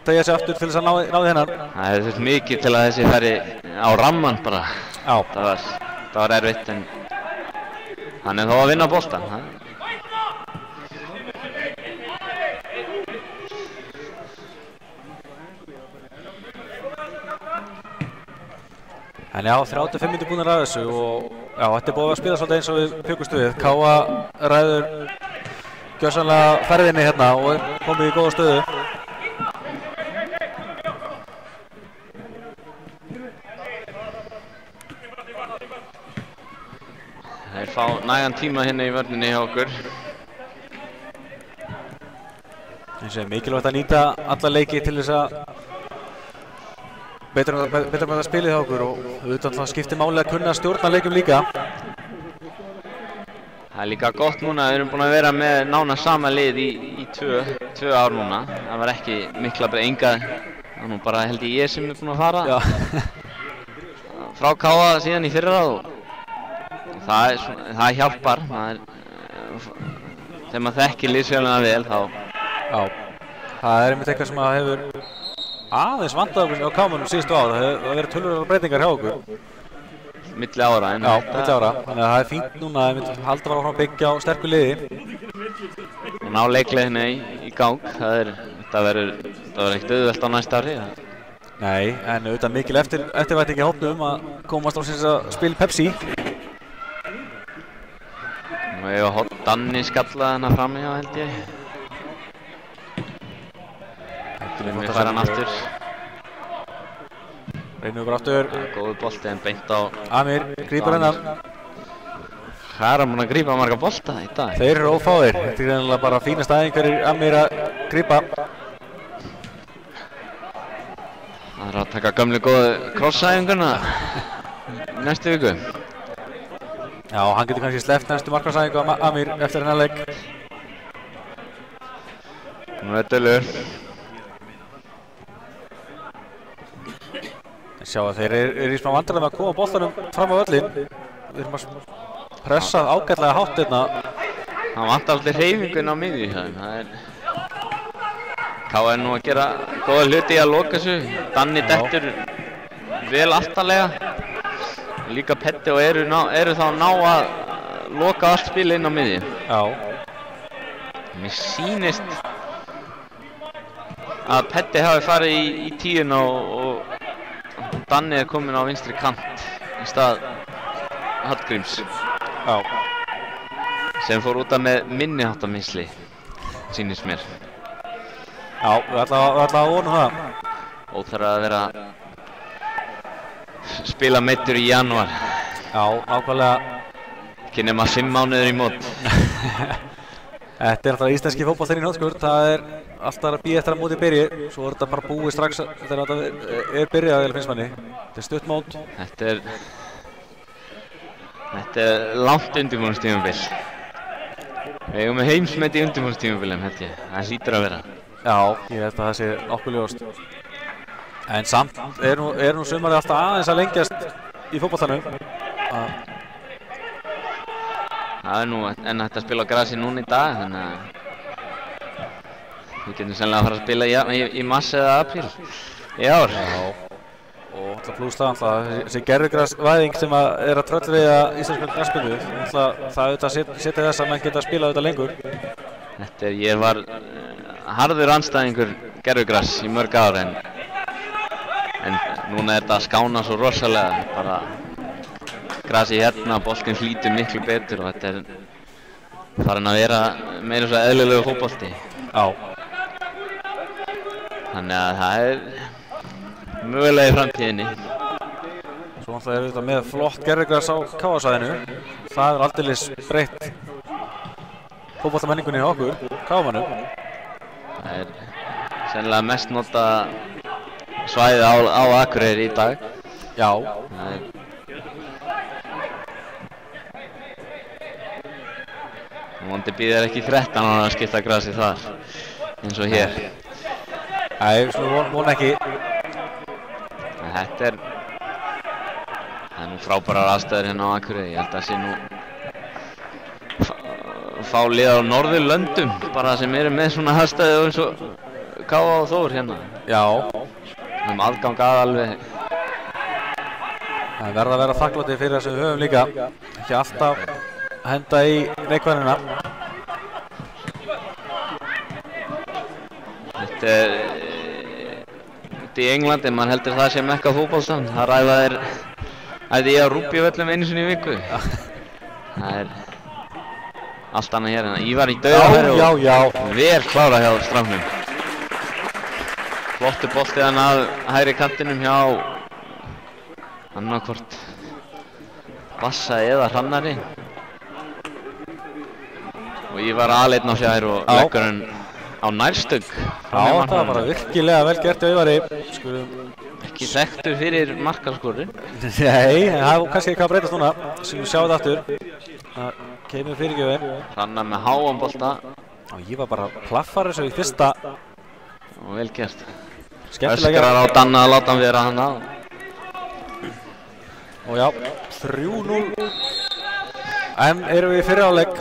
tegja sig aftur til þess að náði hennar. Það hefði þurft mikið til að þessi færi á ramman bara. Já. Það var erfitt en... Hann þó að vinna boltan. En já, 35 mínútur búnar af þessu og já, þetta er búið að spila svolítið eins og við bjuggumst við. Káa ræður gjörsamlega ferðinni hérna og er komið í góða stöðu. Þeir fá nægan tíma hérna í vörninni hjá okkur. Eins og mikilvægt að nýta alla leiki til þess að betur með það spilið hjá okkur og auðvitað það skiptir máli að kunna stjórna leikjum líka. Það er líka gott núna, við erum búin að vera með nána sama lið í tvö ár núna. Það var ekki mikla breytinga, það er nú bara held ég sem er búin að fara. Já. Frá Káa síðan í fyrra og það hjálpar. Þegar maður þekkir liðsfélagana vel þá... Já, það er einmitt eitthvað sem að hefur aðeins vantað okkur á Kámanum síðustu ár. Það hefur verið töluverðar breytingar hjá okkur. Milli ára en... Já, milli ára. Þannig að það er fínt núna að við myndum halda bara áfram að byggja á sterku liði. Og ná leikleiðinni í gang. Þetta verður ekkert auðvelt á næsta ári. Nei, en auðvitað mikil eftirvænting í hópnum að komast á síns að spila Pepsi. Nú hefur Hot Danni skallað hennar frammi á held ég. Við færa hann aftur. Reynum við aftur. Góður bolti en beint á... Amir, grípar hennar. Hvað er hann búinn að grípa marga bolta í dag? Þeir eru ófáir. Þetta er reynilega bara fínasta æfing fyrir Amir að grípa. Það er að taka gömlu góðu krossæfinguna næstu viku. Já, hann getur kannski sleppt næstu markvarsæfingu á Amir eftir hennar leik. Nú er Dölur. Sjá að þeir eru í smá vandræðum að koma boltanum fram á völlinn. Við erum að pressa ágætlega hátt hérna. Það vantar alltaf hreyfingun á miðju hjá þeim. Káa er nú að gera góða hluti í að loka þessu. Danni dettur vel aftarlega. Líka Petti og eru þá að ná að loka allt spil inn á miðju. Já. Mér sýnist að Petti hafi farið í tíuna og Danni er komin á vinstri kant í stað Hallgríms. Já. Sem fór út af með minniháttarmeiðsli, sýnist mér. Já, við ætla að vona það. Óþarf að vera spila meiddur í janúar. Já, nákvæmlega. Ekki nema 5 mánuður í mót. Þetta er alltaf íslenski fótboltinn í Hnotskurn, það er alltaf að bíða eftir að mótið byrji, svo er þetta bara búið strax þegar þetta er byrjað, finnst manni. Þetta er stutt mót. Þetta er langt undirbúningstímabil. Við eigum með heimsmet í undirbúningstímabilum, held ég. Það hlýtur að vera. Já, ég held að það sé nokkuð ljóst. En samt er nú sumarið alltaf aðeins að lengjast í fótboltanum. Það er nú enn hægt að spila á grasi núna í dag, þannig að við getum sennilega að fara að spila í mars eða apríl í ár. Já, og alltaf plús það alltaf, þessi gervigrasvæðing sem er að tröllveiða íslensku knattspyrnu, það auðvitað setja þess að menn geta að spila auðvitað lengur. Ég var harður andstæðingur gervigras í mörg ár, en núna er þetta að skána svo rosalega, bara grasi hérna, boltinn flýtur miklu betur og þetta er farin að vera meira svo eðlilegu fótbolti. Já. Þannig að það er mögulega í framtíðinni. Svo náttúrulega er þetta með flott gervigras á KA-svæðinu. Það er aldeilis breytt fótboltamenningunni hjá okkur, KA-mannum. Það er sennilega mest nota svæðið á Akureyri í dag. Já. Vonandi býðir ekki 13 ára að skipta grasi þar, eins og hér. Nei, svona vona ekki. Það er nú frábærar aðstæður hérna á Akureyri. Ég held að sé nú fá liða á Norðurlöndum, bara sem eru með svona aðstæður eins og KA og Þór hérna. Já. Aðgang að alveg. Það verða að vera þakklátir fyrir það sem við höfum líka. Ekki alltaf henda í neikvæðina. Þetta er í Englandi, mann heldur það sé mekka fótboltan. Það ræða þeir ætti ég á Rúbíuvöllum einu sinni í viku. Það er allt annað hér en Ívar í dauðafæri og vel klára hjá stráknum. Flottu bolti hann að hægri kantinum hjá annarkvort Bassa eða Hrannari. Og Ívar aleinn á fjær og leggur hann á nærstögg. Já, það var bara virkilega vel gert Ívari. Ekki þekktur fyrir markaskorri. Nei, það er kannski eitthvað að breytast núna sem við sjáum þetta aftur. Það kemur fyrirgjöfin. Hrannar með háan bolta. Og Ívar bara plaffar þessu í fyrsta. Og vel gert. Öskrar á Danna að láta hann vera hann að. Og já, 3-0. En erum við í fyrri hálfleik.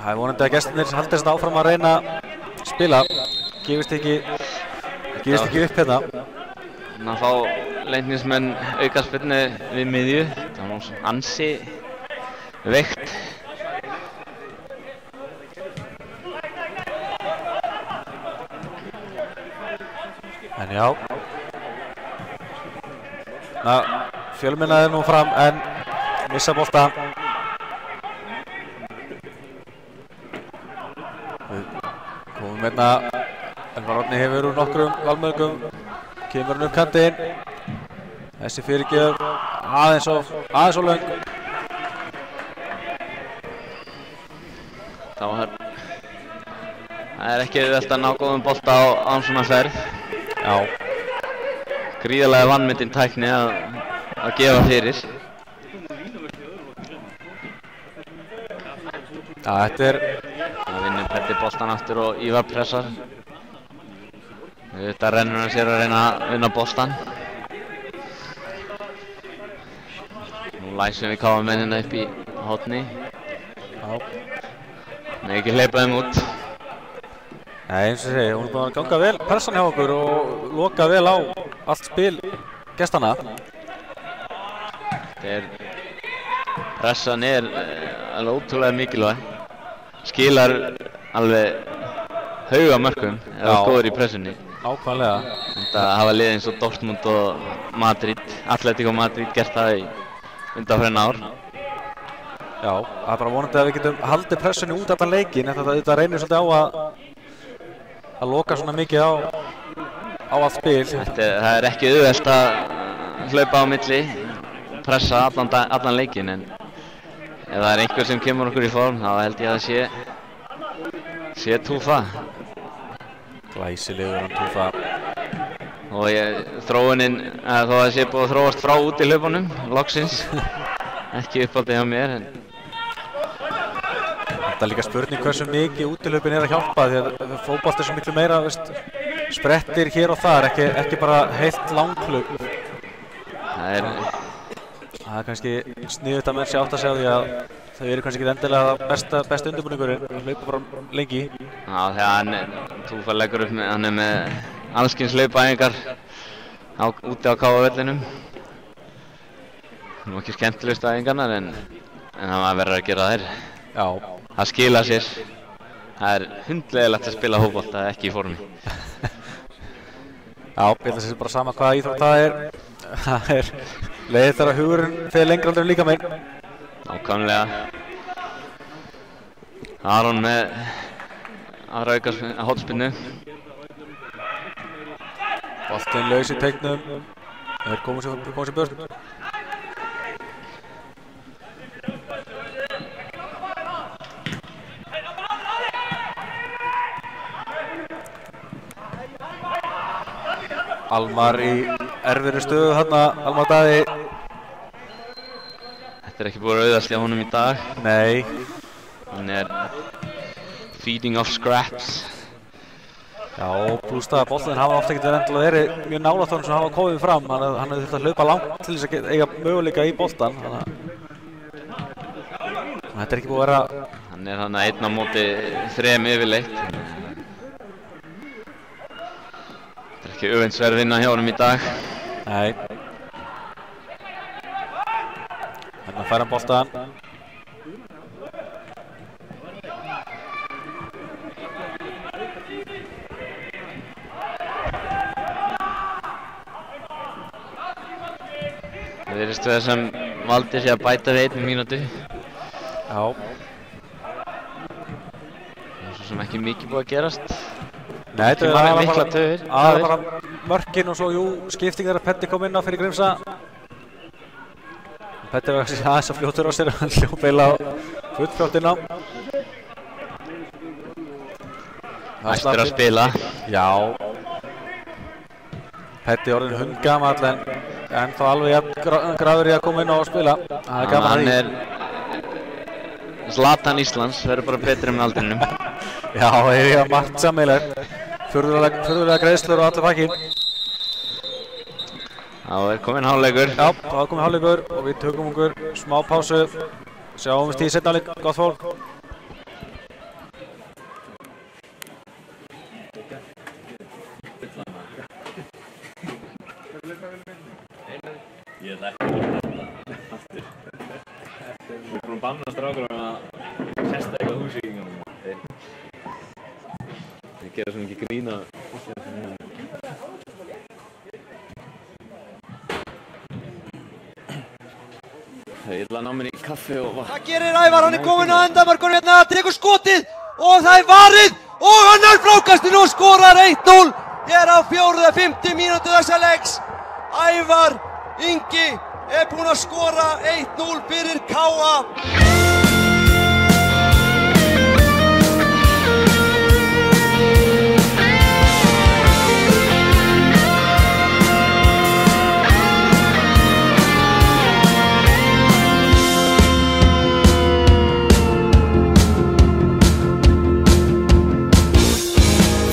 Það er vonandi að gestirnir haldist áfram að reyna að spila. Gefist ekki upp hérna. Þannig að fá leiknismenn aukaspyrnu við miðju. Það var nú ansi veikt. En já. Fjölmennaði nú fram en missa bolta. Komum hérna, Elvar Árni hefur úr nokkrum valmöðungum, kemur hann upp kantinn. Þessi fyrirgjöf aðeins of löng. Það er ekki auðvelt að ná góðum bolta á svona ferð. Já. Gríðarlega vanmetin tækni að gefa fyrir. Já, þetta er... Það vinnur Petti boltan aftur og Ívar pressar. Þetta rennur hann sér að reyna að vinna boltan. Nú læsum við KA-mennina upp í horni. Já. Nei, ekki hleypa þeim út. Nei, eins og ég segi, hún er búin að ganga vel pressan hjá okkur og loka vel á allt spil gestana. Pressan er alveg ótrúlega mikilvæg. Skilar alveg hauga mörkum eða góður í pressunni. Nákvæmlega. Þetta hafa lið eins og Dortmund og Madrid, Atletico Madrid gert það í undanfarin ár. Já, það er bara vonandi að við getum haldið pressunni út allan leikinn. Þetta reynir svolítið á að loka svona mikið á allt spil. Það er ekki auðvelt að hlaupa á milli, pressa allan leikinn, en ef það er einhver sem kemur okkur í form, þá held ég að það sé sé Túfa. Glæsilegur hann Túfa. Og þróunin, þó að sé búið að þróast frá útihlaupunum, loksins. Ekki uppáldið hjá mér, en... Þetta líka spurning hversu mikið útihlaupin að hjálpa, því að fótbolti svo miklu meira, veist, sprettir hér og þar, ekki bara heilt langhlaup. Það er kannski sniðugt að menn sé átt að segja því að þau eru kannski ekki endilega besta undirbúningurinn, hann hlaupa bara lengi. Já, þegar Túfa leggur upp með, hann með allskyns hlaupaæfingar úti á Káavellinum. Nú ekki skemmtilegust æfingarnar, en það verður að gera þær. Já. Það skila sér. Það er hundleiðilegt að spila fótbolta, ekki í formi. Já, ég held að það sé bara sama hvaða íþrótt það er. Það er leiðið þar að hugurinn fer lengra en líka meir. Nákvæmlega. Aron með aðra auka hornspyrnu. Boltinn laus í teignum. Það er komið sér börn. Almar í erfiðri stöðu þarna, Almar Daði. Þetta er ekki búið að auðast hjá honum í dag. Nei. Hann er feeding off scraps. Já, pluss það að boltinn hafa oft ekkert endilega verið mjög nálægt honum sem hafa komið fram. Hann hefði þurft að hlaupa langt til þess að eiga möguleika í boltan. Þetta er ekki búið að vera... Hann er hann að 1 á móti 3 yfirleitt. Ekki öfundsverð vinna hjá honum í dag. Nei. Hérna fær hann boltan. Það virðist vera sem valdi sig að bæta við 1 mínútu. Já. Það er svo sem ekki mikið búið að gerast. Nei, þetta er bara mörkin og svo, skipting þegar Petti kom inn á fyrir Grímsa. Petti var aðeins að fljótur á sér, hann hljóp eiginlega fullfljótt inn á. Æstur að spila. Já. Petti orðinn hundgamall en þá alveg gráður í að koma inn á og spila. Það er gaman að því. Hann er Zlatan Íslands, verður bara betri með aldrinum. Já, það er margt sammeilegt. Furðulega greiðslur og allir pakkin. Þá er kominn hálfleikur. Já, þá er kominn hálfleikur og við tökum okkur smá pásu. Sjáumst í seinna hálfleik, gott fólk. Ég ætla ekki að gera þetta aftur. Við erum búin að banna strákurum að sesta eitthvað húsvíkingum. Þeir gera svo mikið grín að... Ég ætla að ná mér í kaffi og vatn. Það gerir Ævar, hann er kominn á endamörkunum hérna, tekur skotið og það er varið og hann er frákastinn og skorar 1-0 hér á 4. mínútu þessa leiks. Ævar Ingi er búinn að skora 1-0 fyrir KA.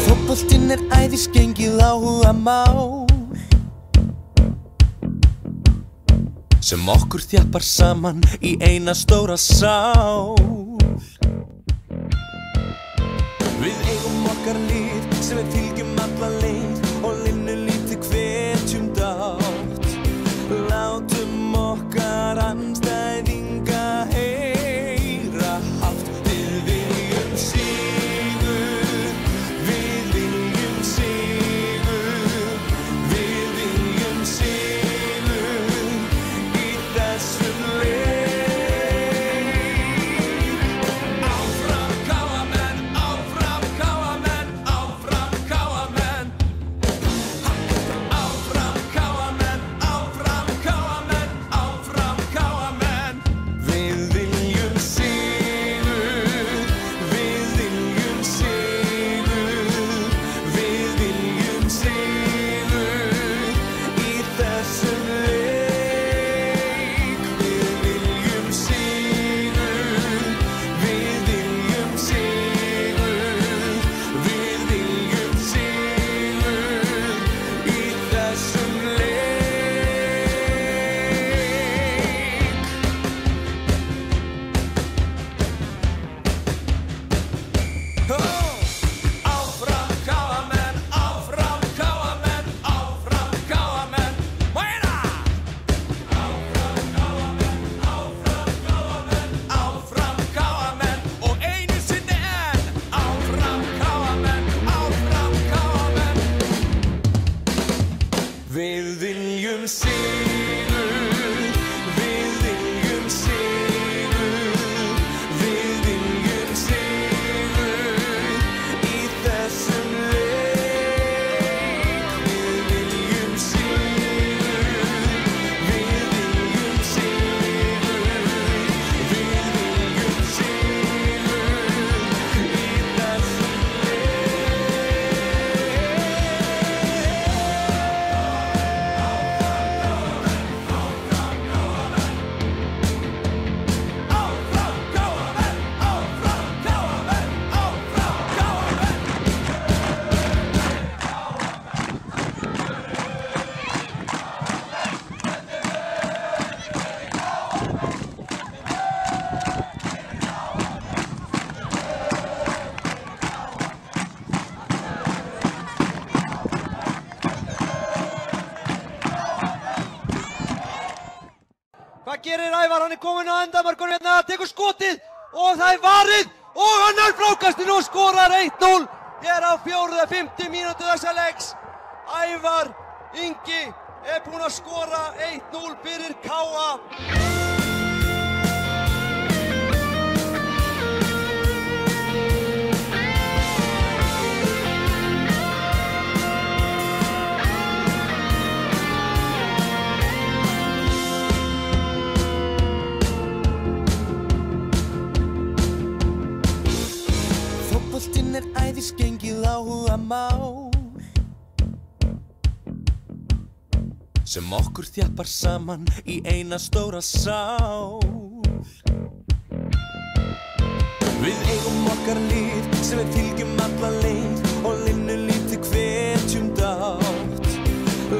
Fótboltinn er æðisgengið áhugamál sem okkur þjappar saman í eina stóra sál. Við eigum okkar lið sem við fylgjum alla leið og linnum lítið hvetjum dátt. Látum okkar andstæðinga heyra hátt. Við viljum sigur, við viljum sigur, við viljum sigur í þessum leik. Áfram KA-menn, áfram KA-menn, áfram KA-menn. er kominn á endamarkinu hérna, tekur skotið og það er varið og hann er frákastinu og skorar 1-0 hér á 4. mínútu þessa leiks. Ævar Ingi er búinn að skora 1-0 fyrir KA. Fótboltinn er æðisgengið áhugamál sem okkur þjappar saman í eina stóra sál. Við eigum okkar lið sem við fylgjum alla leið og linnum lítið hvetjum dátt.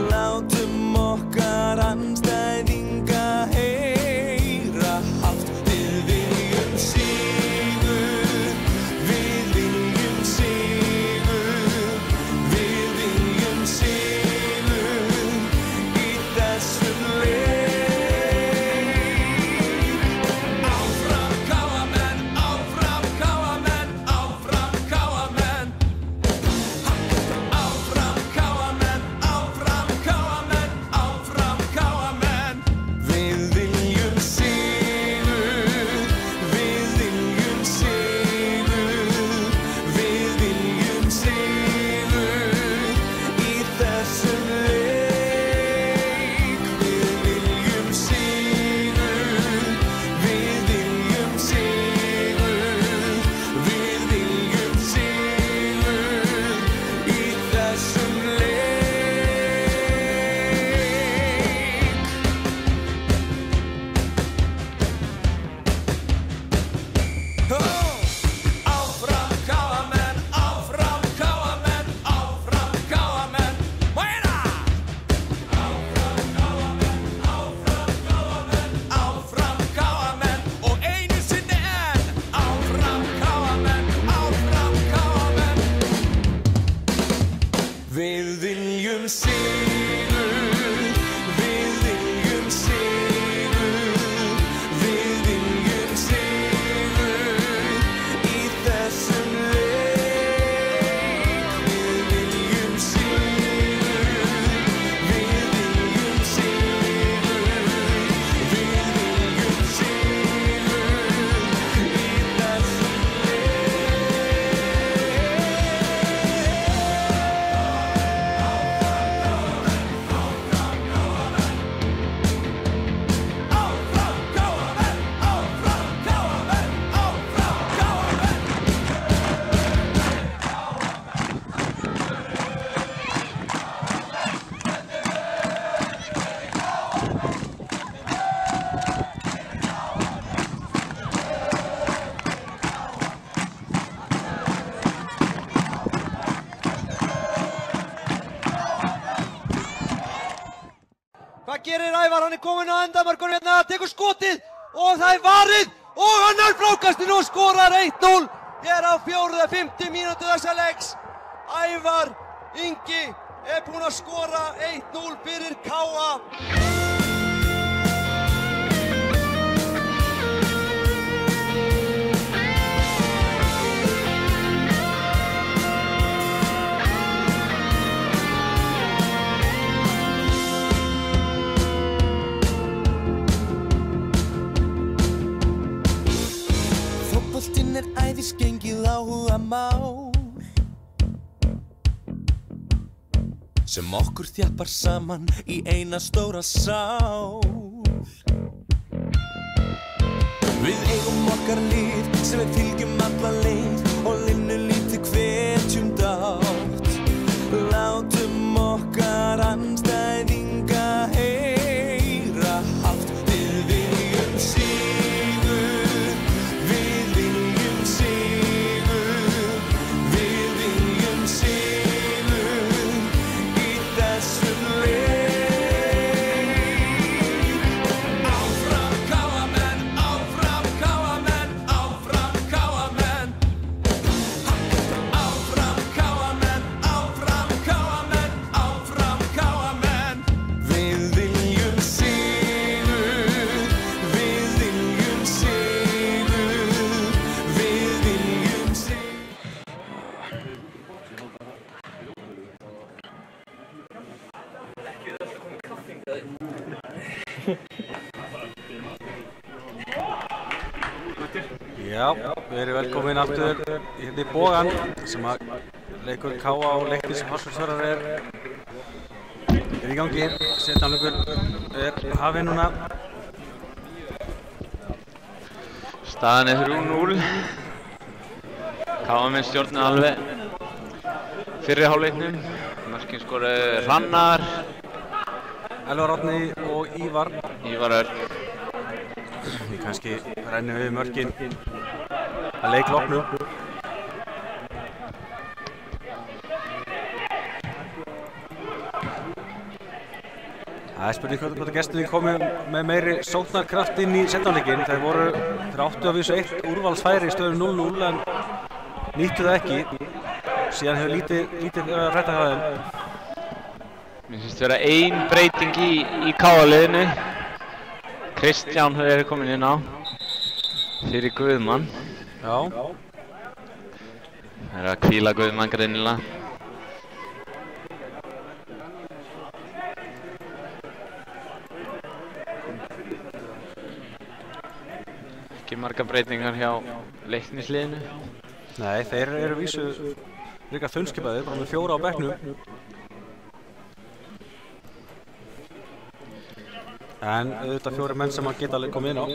Látum okkar andstæðinga heyra hátt. Við viljum sigur, við viljum sigur, við viljum sigur í þessum leik. Áfram KA-menn, áfram KA-menn, áfram KA-menn. Áfram KA-menn, áfram KA-menn, áfram KA-menn. Við viljum sigur, við viljum sigur, við viljum sigur í þessum leik. Við viljum sigur, við viljum sigur, við viljum sigur í þessum leik. Áfram KA-menn, áfram KA-menn, áfram KA-menn. Meira! Áfram KA-menn, áfram KA-menn, áfram KA-menn og einu sinni enn. Áfram KA-menn, áfram KA-menn. Við viljum sigur, við viljum sigur, við viljum sigur í þessum leik. Við viljum sigur, við viljum sigur, við viljum sigur í þessum Hvað gerir Ævar? Hann er kominn á endamarkinu hérna, tekur skotið og það er varið og hann er frákastinu og skorar 1-0 hér á 4. mínútu þessa leiks. Ævar Ingi er búinn að skora 1-0 fyrir KA. Fótboltinn er æðisgengið áhugamál sem okkur þjappar saman í eina stóra sál. Við eigum okkar lið sem við fylgjum alla leið og linnum lítið hvetjum dátt. Látum okkar andstæðinga heyra hátt. Við viljum sigur, við viljum sigur, við viljum sigur í þessum leik. Áfram KA-menn, áfram KA-menn, áfram KA-menn. Já, verið velkomin aftur hérna í Bogan sem að leikur K.A. og Leiknis Háskólsvörðar er í gangi. Setnáleikur er hafinn núna. Staðan er 3-0. K.A. með stjórna alveg fyrri hálfleiknum. Mörkin skoraði Hrannar, Elvar Árni og Ívar. Ívar Örn. Við kannski rennum við mörkin að leik loknum. Það er spurning hvort gestirnir komu með meiri sóknarkraft inn í seinni-hálfleikinn. Þeir áttu að vísu 1 úrvalsfæri í stöðum 0-0 en nýttu það ekki. Síðan hefur lítið að rætta hjá þeim. Mér finnst vera ein breyting í K.A.-liðinu. Kristján hefur verið komin inn á fyrir Guðmann. Já. Það er að hvíla Guðmann greinilega. Ekki margar breytingar hjá Leiknisliðinu. Nei, þeir eru vísu líka þunnskipaðir, bara með 4 á bekknum. En auðvitað 4 menn sem að geta alveg komið inn á.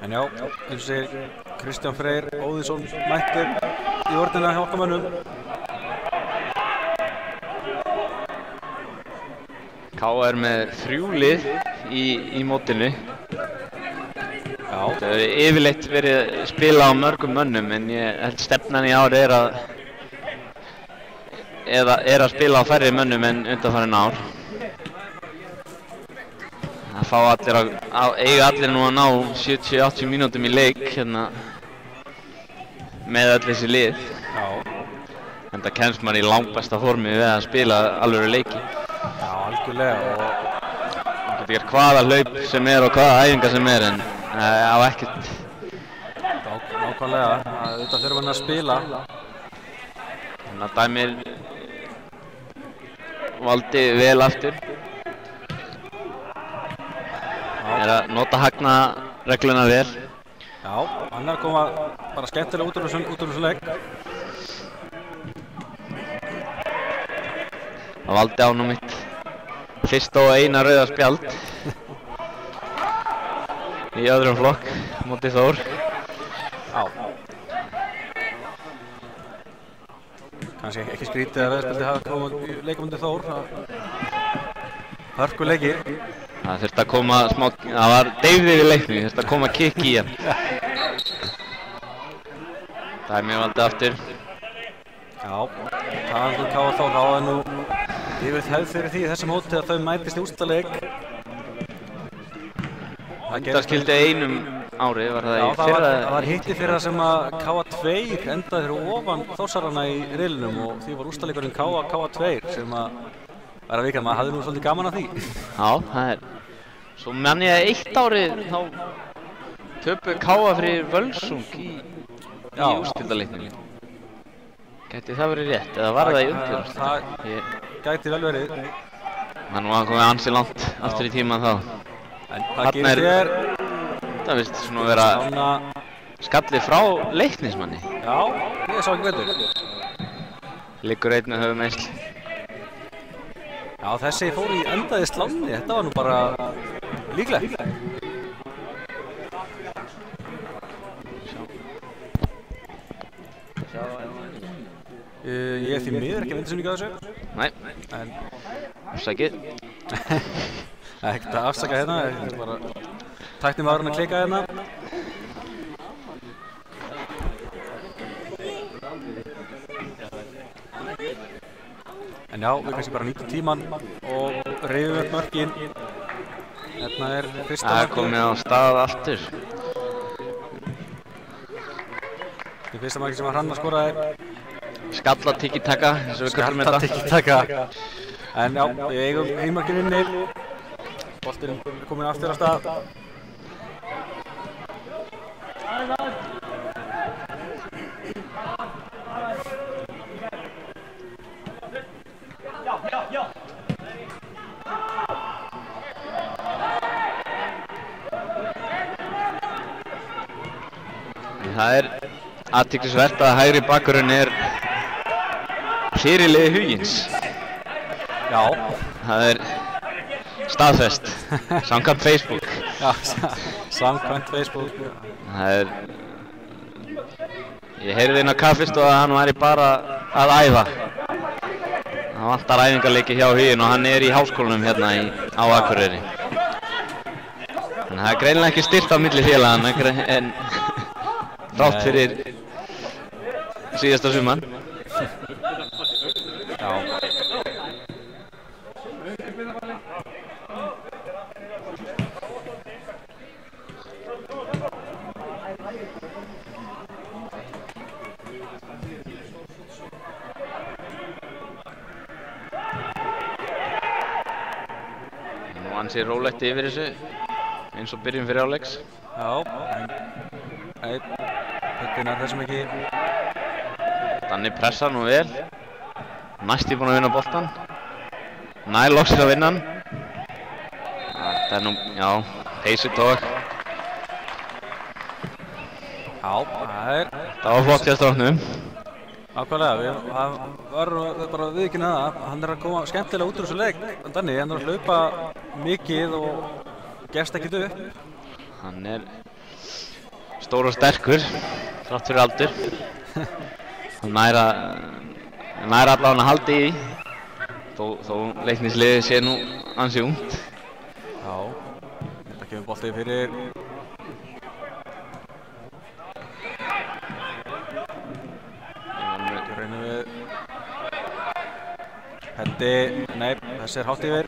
En já, eins og segir Kristján Freyr Óðinsson mættur í vörnina hjá okkar mönnum. K.A. er með 3 lið í mótinu. Það hefur yfirleitt verið spila á mörgum mönnum en ég held stefnan í ár er að spila á færri mönnum en undanfarin ár. Það eiga allir nú að ná 70-80 mínútum í leik hérna með öll þessi lið. En það kemst maður í langbesta formi við að spila alvöru leiki. Já, algjörlega. Það getur gert hvaða hlaup sem er og hvaða æfingar sem er en á ekkert. Nákvæmlega, auðvitað þurfa hann að spila. Þannig að Dæmir valdi vel aftur. Er að nota hagnaregluna vel. Já, hann er að koma bara skemmtilega út úr þessu leik. Það valdi ánum mitt fyrsta og eina rauða spjald í öðrum flokk móti Þór. Já. Kannski ekki skrítið að veðspjaldi hafa komið leikum undir Þór. Hörkuleikir. Það þurfti að koma smá, það var deyfðið í leiknum, það þurfti að koma kikk í hann. Dæmir valdi aftur. Já, talandi K.A. Þór, þá er nú yfir hefð fyrir því þessi móti að þau mætist í úrslitaleik. Það skildi einum ári, var það í fyrra? Já, það var hitt í fyrra sem að K.A. 2 endaði fyrir ofan Þórsarana í riðlinum og því var úrslitaleikurinn K.A. 2 sem að vera vikað, maður hafði nú svolítið gaman af því. Já, það er. Svo mann ég að eitt ári þá töpuðu K.A. fyrir Völsung í úrslitaleiknum. Gæti það verið rétt, eða var það í undirúrslit? Það gæti vel verið. Þannig að hann komið ansi langt aftur í tíman þá. En hvað gerir þér? Það vist svona vera skallið frá Leiknismanni. Já, ég sá ekki betur. Liggur einn með höfuðmeiðsl. Já, þessi fór í endaði sláni, þetta var nú bara líklegt. Ég er því miður ekki að vinda svo mikið á þessu. Nei, afsakið. Það er ekkert að afsaka hérna, það er bara tæknimaðurinn að klika hérna. En já, við kannski bara nýtum tíman og reyfum upp mörkin. Hérna er fyrsta Það er komið á stað aftur. Það er fyrsta marki sem að Hrannar skoraði. Skalla tiki-taka, eins og við kallum þetta. Skalla tiki-taka. En já, við eigum heimmarkinn inni. Boltinn er komin aftur á stað. Það er athyglisvert að hægri bakkurinn er fyrirliði Hugins. Já. Það er staðfest, samkvæmt Facebook. Já, samkvæmt Facebook. Það er... Ég heyrði inn á kaffistofu að hann væri bara að æfa. Það vantar æfingarleiki hjá Huginn og hann er í háskólanum hérna á Akureyri. Þannig það er greinilega ekki stilt á milli félaganna en þrátt fyrir síðasta sumar. Já. Nú ansi rólegt yfir þessu eins og byrjum fyrir áleiks. Já, nei, þetta er þessum ekki. Danni pressar nú vel. Næsti búinn að vinna boltan. Nær loksins að vinna hann. Þetta er nú, já, peysutók. Já, það var flott hjá stráknum. Ákvæmlega, við verðum bara að viðurkenna það. Hann er að koma skemmtilega út úr þessu leik. Danni, hann er að hlaupa mikið og gefst ekkert upp. Hann er stór og sterkur, þrátt fyrir aldur. Hann nær allavega að halda í þó Leiknisliðið sé nú ansi ungt. Já, þetta kemur boltið fyrir reynum við hendi, nei, þessi er hátt yfir.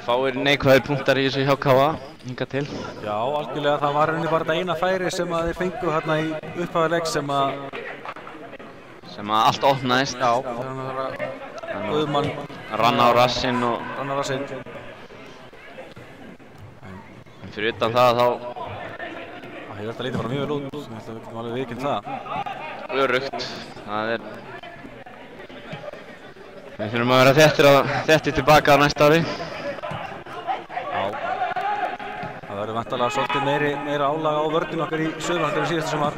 Fáir neikvæðir punktar í þessu hjá KA hingað til. Já, algjörlega, það var henni bara þetta eina færi sem að þeir fengu hérna í upphafið leiks sem að allt opnaðist. Já, þegar hann Guðmann rann á rassinn og rann á rassinn. En fyrir utan það þá ég held að líta bara mjög vel út, ég held að við getum alveg viðurkennt það. Öruggt, það er við þurfum að vera þettir tilbaka á næsta ári. Það verður væntanlega svolítið meira álag á vörðinu okkar í Suðurlandi en síðasta sumar.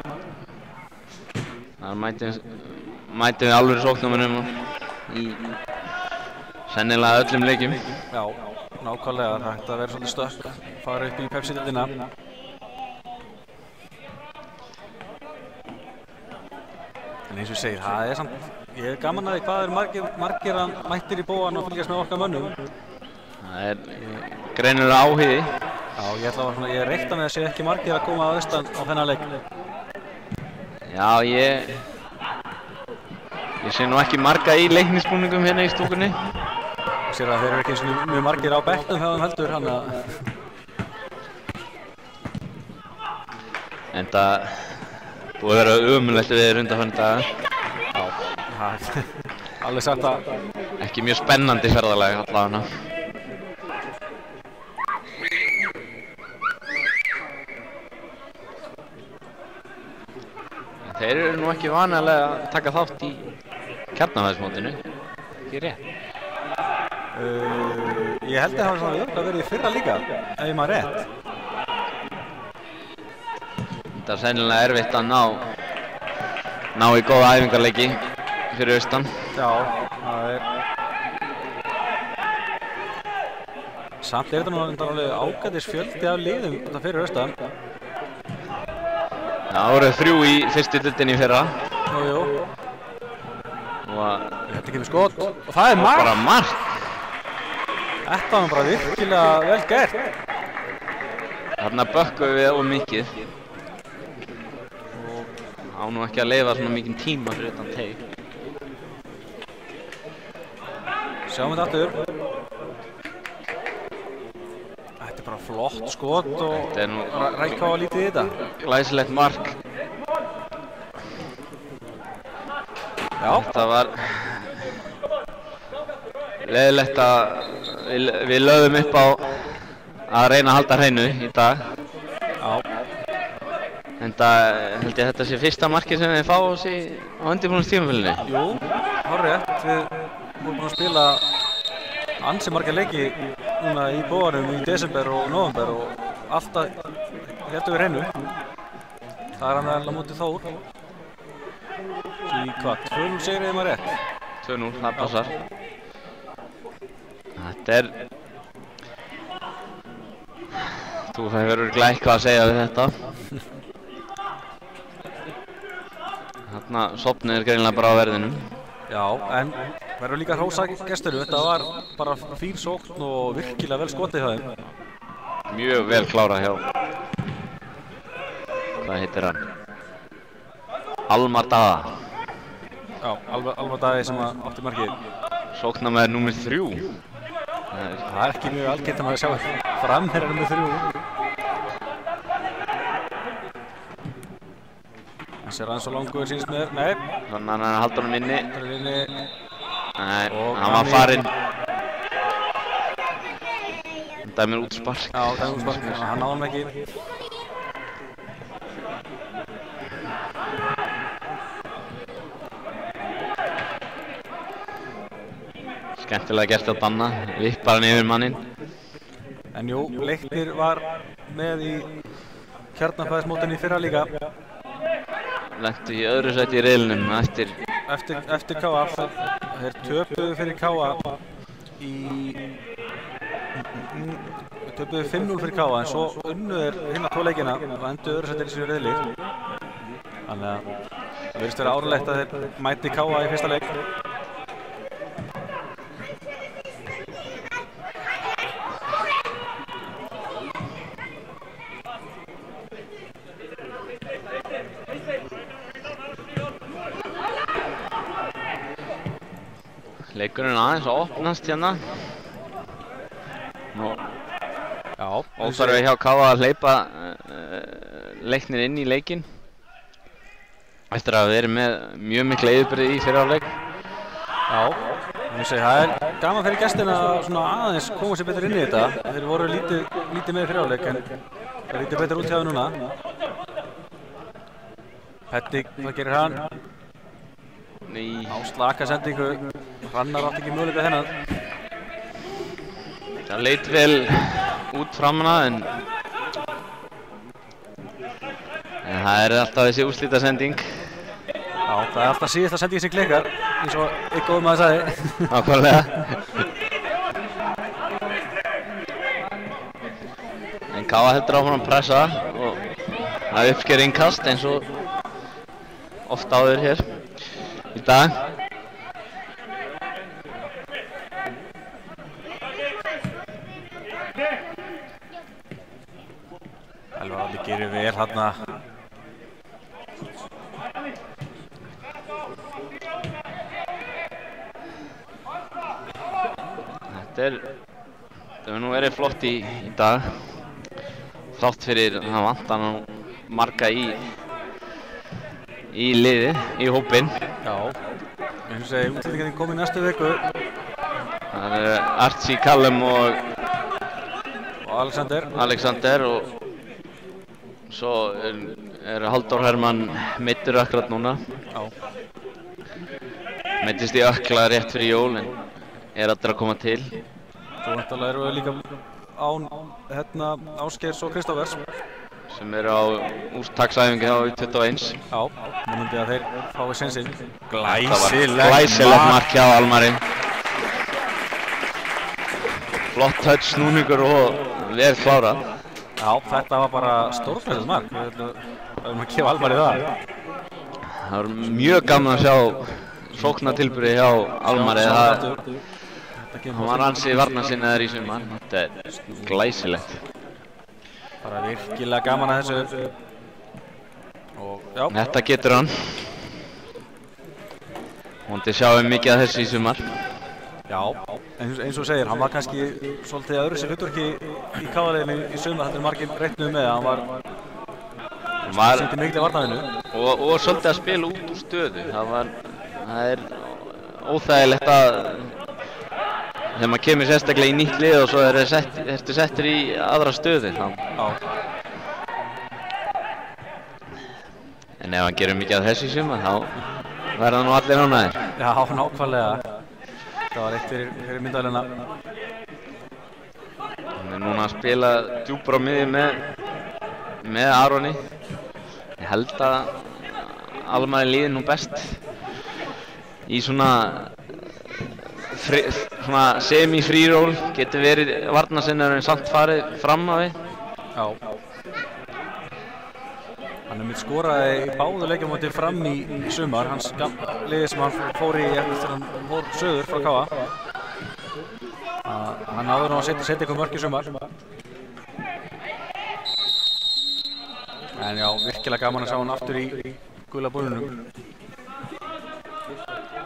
Það mætum við alvöru sóknarmönnum í sennilega öllum leikjum. Já, nákvæmlega, það ætti að vera svolítið stökk, fara upp í Pepsi-deildina. En eins og ég segir, það er samt, ég er gaman að því hvað eru margir mættir í bóan og fylgjast með okkar mönnum. Það er greinilega áhugi. Já, ég reikna með að sé ekki margir að koma að austan á þennan leik. Já, ég sé nú ekki marga í leiknisbúningum hérna í stúkunni. Ég sér að þeir eru ekki eins og mjög margir á bekknum hjá þeim heldur, hann að... En það búið að vera ömurlegt veður undanfarna daga. Já, alveg sagt að... Ekki mjög spennandi ferðalag allavega. Þeir eru nú ekki vanalega að taka þátt í kjarnavæðismótinu, ekki rétt? Ég held að það hafi verið í fyrra líka, ef ég maður rétt. Það er sennilega erfitt að ná í góða æfingarleiki fyrir austan. Já, það er... Samt er þetta nú alveg ágætis fjöldi af liðum þetta fyrir austan. Það voru 3 í fyrstu deildinni í fyrra. Jú. Og þetta kemur skot og það er mark! Bara mark! Þetta var bara virkilega vel gert. Þarna bökkum við of mikið. Og á nú ekki að leyfa svona mikinn tíma fyrir utan teig. Sjáum þetta aftur. Þetta er bara flott skot og Rækká að lítið í þetta. Glæsilegt mark. Já. Þetta var leiðilegt að við lögðum upp á að reyna að halda hreinu í dag. Já. En held ég þetta sé fyrsta markið sem þið fá á sig á undirbúningstímabilinu. Jú, hárrétt. Við vorum búin að spila ansi marga leiki núna í bóðanum í desember og november og alltaf héldum við hreinu. Það er hann alveg á móti Þór. Í hvað? 2-0 sigri ef maður rétt. 2-0, það passar. Þetta er... Þú hefur örugglega eitthvað að segja við þetta. Þarna sofnið greinilega bara á verðinum. Já, en verður líka hrósa gesturinn. Þetta var bara fín sókn og virkilega vel skotið hjá þeim. Mjög vel klárað hjá... Hvað heitir hann? Almar Daða. Já, Almar Daði sem átti markið. Sóknarmaður númer 3. Það er ekki mjög algengt að maður sjá framherjar númer 3. Þessi er aðeins svo langur sínst með þér. Nei. Þannig að hann haldur hann inni. Nei, hann var farinn. Hann dæmir út spark. Já, dæmir út spark. Hann náði hann ekki. Skemmtilega gert að banna, vippar hann yfir mannin. En jú, Leiknir var með í kjarnafæðismótinu í fyrra líka. Lentu í öðru sæti í riðlinum eftir K.A. Þeir töpuðu fyrir K.A. Töpuðu 5-0 fyrir K.A. en svo unnu þeir hinna 2 leikina og enduðu öðru sæti í sínu riðli. Þannig að það virðist vera árlegt að þeir mæti K.A. í fyrsta leik. Leikurinn aðeins að opnast hérna. Nú, óþarfi hjá K.A. að hleypa Leiknir inn í leikinn. Eftir að hafa verið með mjög mikla yfirbyrði í fyrri hálfleik. Já, það er gaman fyrir gestina að aðeins koma sér betur inn í þetta. Þeir voru lítið með í fyrri hálfleik en það er lítið betur út hjá þau núna. Pettig, hvað gerir hann? Á slaka sendingu. Hrannar átti ekki möguleika hennar. Það leit vel út framan að en það er alltaf þessi úrslitasending. Já, það er alltaf síðasta sending sem klikkar, eins og ykkur maður sagði. Nákvæmlega. En K.A. heldur áfram að pressa og það er uppsker innkast eins og oft áður hér í dag. Elvar Árni gerir vel hérna. Þetta hefur nú verið flott í dag. Þrátt fyrir að það vantar nú marga í liði, í hópinn. Já, eins og segi, útlendingarnir komið næstu viku. Það er Archie, Callum og Alexander og svo er Halldór Hermann meiddur akkurat núna. Já. Meiddist í ökla rétt fyrir jól en er allra að koma til. Svo vantarlega eru við líka án Ásgeirs og Kristófers sem eru á úrtaksæfingi á 21. Já, vonandi að þeir fái sénsinn. Glæsilegt mark hjá Almari. Flott touch snúningur og vel klárað. Já, þetta var bara stórfræðilegt mark. Við höfum að gefa Almari það. Það var mjög gaman að sjá sóknartilburði hjá Almari. Hann var ansi varnarsinnaður í sumar. Þetta er glæsilegt. Bara virkilega gaman að þessu. Og, já. Þetta getur hann. Vonandi sjáum mikið af þessu í sumar. Já, eins og segir, hann var kannski svolítið öðru sér hlutverki í K.A.-liðinu í sumar. Þetta er margir reiknuð með að hann var sýndi miklu varnarvinnu. Og svolítið að spila út úr stöðu. Það er óþægilegt að þegar maður kemur sérstaklega í nýtt lið og svo ertu settur í aðra stöðu. En ef hann gerir mikið af þessu í sumar, þá verða nú allir ánægðir. Já, nákvæmlega. Það var eitt fyrir myndavélina. Hann er núna að spila djúpar á miðju með Aroni. Ég held að Almari líði nú best í svona semi-free-roll, getur verið varnarsinnar en samt farið fram á við. Já. Hann mitt skoraði í báðu leikjum móti Fram í sumar, hans liði sem hann fór í eftir hann fór söður frá KA. Hann náður að setja eitthvað mörk í sumar. En já, virkilega gaman að sjá hann aftur í gula búninum.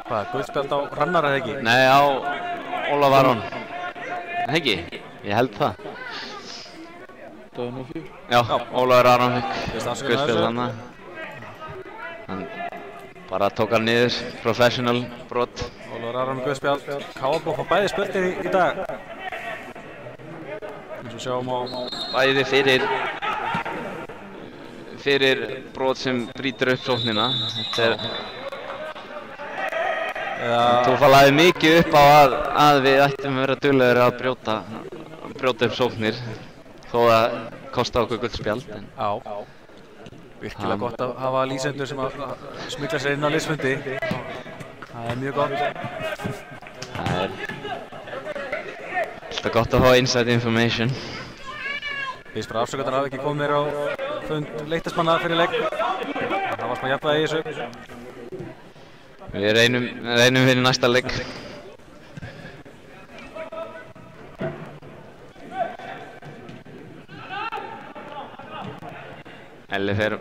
Hvað, guðspjald á Hrannar eða ekki? Nei, á Ólaf Aron. Ekki? Ég held það. Já, Ólafur Aron fikk guðspjald þarna. Hann bara tók hann niður, professional brot. Ólafur Aron guðspjald. KA fá bæði spjöldir í dag. Eins og sjáum á... Bæði fyrir brot sem brýtur upp sóknina. Þetta er... Tófa lagði mikið upp á að við ættum að vera duglegir að brjóta upp sóknir. Þó að kosta okkur gullspjald. Já. Virkilega gott að hafa lýsendur sem að smygla sér inn á liðsfundi. Það er mjög gott. Það er alltaf gott að fá inside information. Fyrst bara afsökundar hafi ekki komið mér á fund leiknismanna fyrir leik. Það var smá jafnvægi í þessu. Við reynum fyrir næsta leik. Elli fer.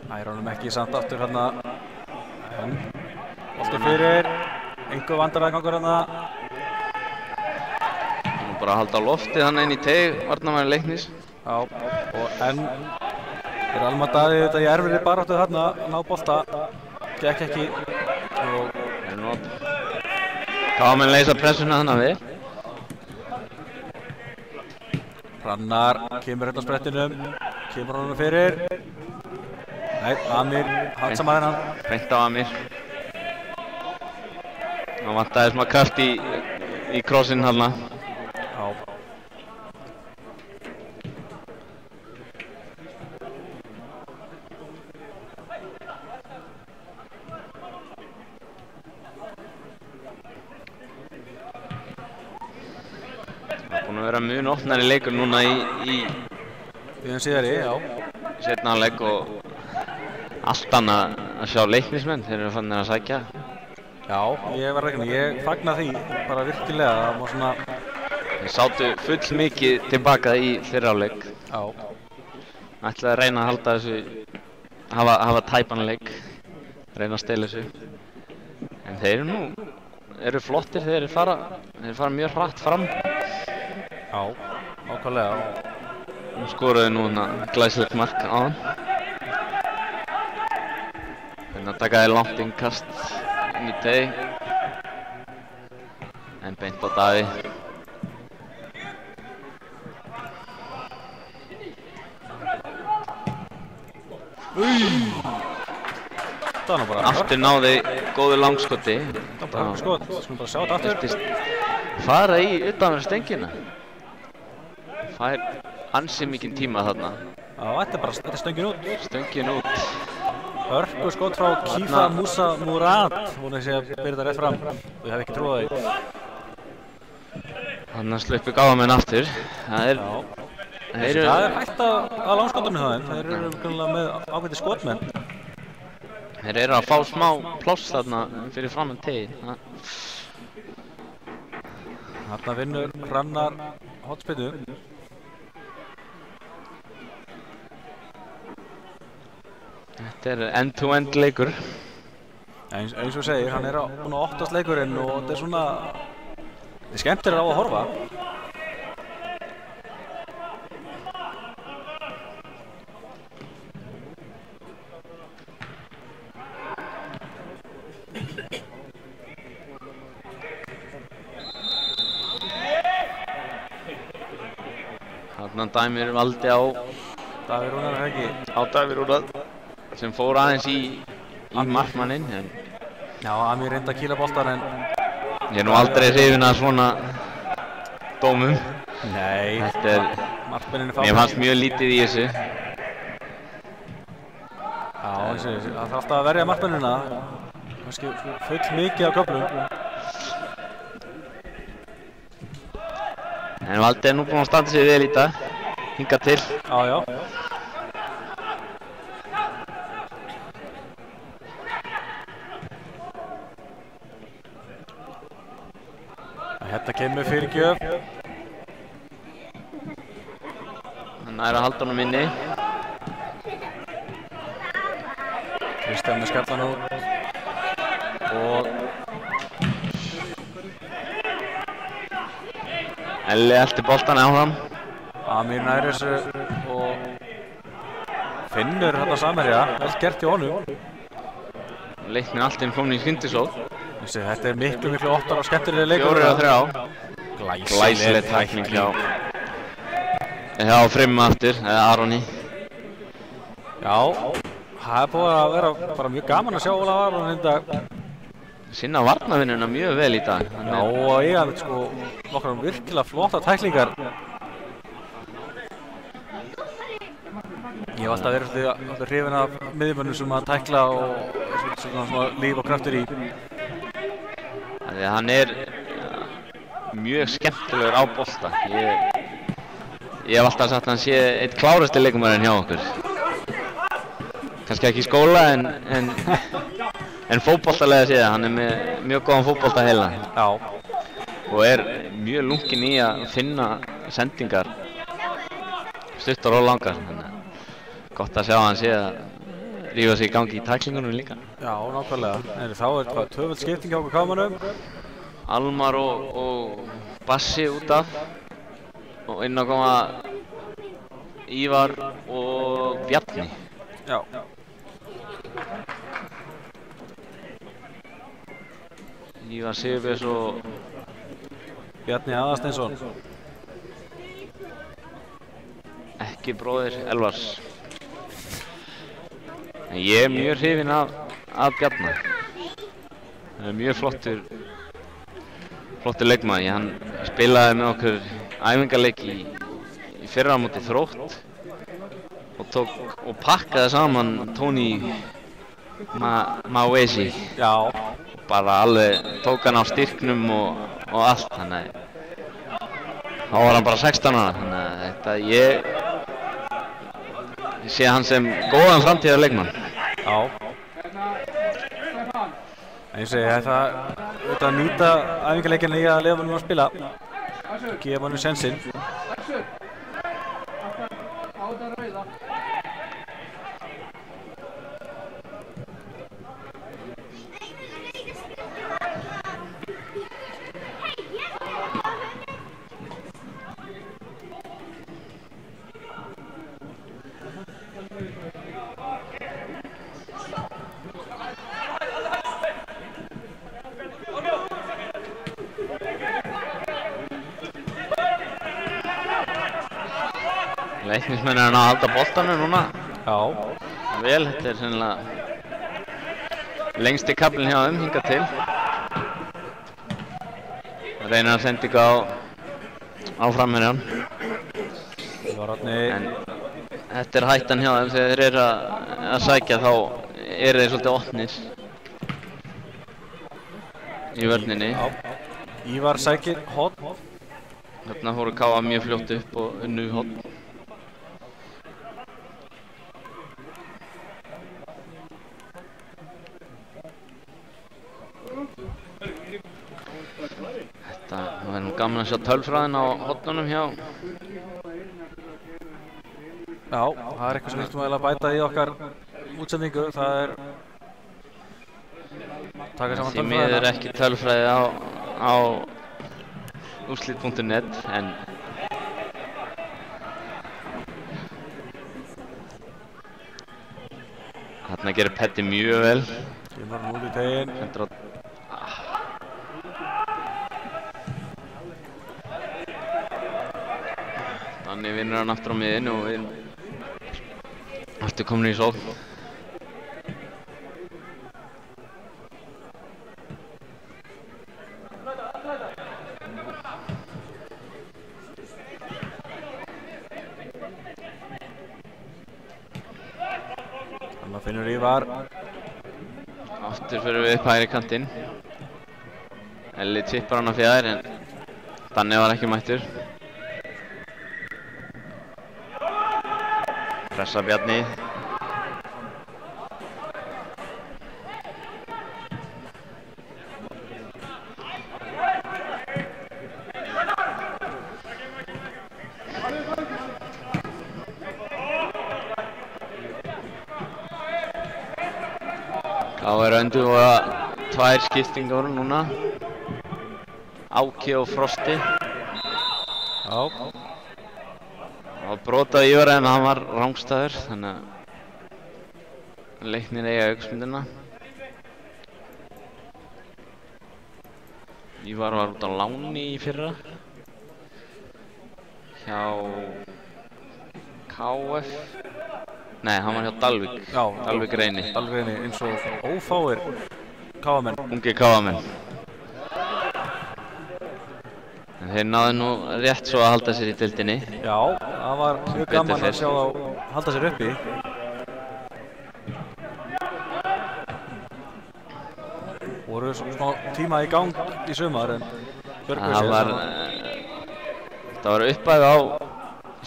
Nær honum ekki samt aftur hérna. Alltaf fyrir. Engu vandræðagangur hérna. Nú bara að halda á loftið hann inn í teig, varnarmaður Leiknis. Já, og enn er Almar Daði þetta í erfiðri baráttu þarna, ná bolta. Gekk ekki. Og Kámen leysa pressuna þannig við. Hrannar kemur hérna á sprettinum. Kemur honum fyrir. Nei, Amir handsamaður hann. Beint á Amir. Hann vantaði smá kraft í krossinn hérna. Já. Það er búinn að vera mjög opnari leikur núna í síðari, já. Seinna hálfleik og allt annað að sjá Leiknismenn, þeir eru fannir að sækja. Já, ég var reikna, ég fagna því bara virkilega, það var svona... Þeir sátu full mikið tilbaka í fyrri hálfleik. Já. Ætlaði að reyna að halda þessu, hafa tæpan leik, reyna að stela þessu. En þeir eru flottir, þeir fara mjög hratt fram. Já, ákvæmlega. Nú skoruðu núna glæsilegt mark á hann. Þannig að taka þér langt innkast inn í teig. En beint á Daði. Það var nú bara Aftur náði góðu langskoti. Það var bara skot, skulum bara sjá þetta aftur. Virtist fara í utanverðu stöngina. Fær ansi mikinn tíma þarna. Já, þetta er stöngin út. Stöngin út. Hörku skot frá Kifa Musa Murad. Hún sé að byrja þetta rétt fram. Og ég hef ekki trúið því. Þannig að sluppu gáfamenn aftur. Það er hægt að langskotunum hjá þeim. Þeir eru með ákveðið skotmenn. Þeir eru að fá smá pláss þarna fyrir framan teig. Þarna vinnur Hrannar hotspinnu. Þetta er end-to-end leikur. Eins og segir, hann er búinn að óttast leikurinn og þetta er svona... Þetta er skemmtilega á að horfa. Þarna dæmir Valdi á Davíð Rúnar ekki. Davíð Rúnar sem fór aðeins í markmanninn. Já, Amir reyndi að kýla boltan en ég er nú aldrei hrifinn af svona dómum. nei, Þetta er, markmennin er mér fannst mjög lítið í þessu. Já, það þarf alltaf að verja markmennina. Kannski full mikið af köflum. En Valdi er nú búinn að standa sig vel í dag, hingað til. Já. Þetta kemur fyrirgjöf. Hann er að halda honum inni. Kristján með skallan út. Og Elli elti boltan áfram. Amir nær þessu og finnur þetta samherja. Vel gert í honum. Leiknir allt inn komin í skyndisókn. Þetta er miklu óttar og skemmtilega leikur. 4-3. Glæsileg tækling hjá Frimma aftur, eða Aroni. Já, það er búið að vera bara mjög gaman að sjá Ólaf Aron þetta. Sinna varnarvinnuna mjög vel í dag. Já, og ég hafði sko nokkrar virkilega flotta tæklingar. Ég hef alltaf verið hrifinn af miðjumönnum sem að tækla og svona líf og kraftur í. Því að hann er mjög skemmtilegur á bolta. Ég hef alltaf sagt að hann sé eitt klárasti leikmaðurinn hjá okkur. Kannski ekki í skóla en fótboltalega séð, hann er með mjög góðan fótbolta heila. Já. Og er mjög lunginn í að finna sendingar stuttar og langar. Gott að sjá hann sé að rífa sig í gangi í tæklingunum líka. Já, nákvæmlega. En þá er hvað tvöföld skipting hjá okkur kámanum. Almar og Bassi út af. Og inn að koma Ívar og Bjarni. Já. Ívar Sigurbjörns og Bjarni Aðarsteinsson. Ekki bróðir Elvars. En ég er mjög hrifinn af Bjarna. Það er mjög flottur leikmaður. Hann spilaði með okkur æfingarleik í fyrra á móti Þrótt og pakkaði saman Tony Mawesi. Já. Bara alveg tók hann á styrknum og allt. Þannig þá var hann bara 16 ára. Þannig að þetta ég sé hann sem góðan framtíðarleikmann. Já. En ég segi þetta að nýta æfingarleikina í að leyfa honum að spila. Gefa honum sensinn. Leiknismenn er hann að halda boltanum núna. Já. Vel, þetta er sennilega lengsti kaflinn hjá þeim hingað til. Reyna að senda ykkur á framherjan. En þetta er hættan hjá þeim þegar þeir eru að sækja, þá eru þeir svolítið opnir í vörninni. Já. Ívar sækir horn. Þarna fóru Káa mjög fljótt upp og unnu horn. Það er nú gaman að sjá tölfræðin á hornunum hjá. Já, það er eitthvað sem við ætlum að bæta í okkar útsendingu. Það er taka saman Því tölfræðina. miður ekki tölfræði á úrslit.net, en þarna gerir Petti mjög vel. Kemur hann út í teginn. Þannig vinnur hann aftur á miðin og við erum aftur komin í sókn. Finnur Ívar. Aftur fyrir við upp hægri kantinn. Elli tippar hann á fjær en Danni var ekki mættur. Pressa Bjarni. KR undirbúa 2 skiptingar núna. Áki og Frosti. Já. Það var brotað Ívar en hann var rangstæður, þannig að Leiknir eiga augsmyndina. Ívar var út á láni í fyrra hjá KF. Nei, hann var hjá Dalvík. Já, Dalvík Reyni. Dalvík Reyni, eins og ófáir KF-menn. Ungi KF-menn. En þeir náðu nú rétt svo að halda sér í deildinni. Já, það var mjög gaman að sjá þá halda sér uppi. Voru smá tíma í gang í sumar en björguðu sér. Það var uppæð á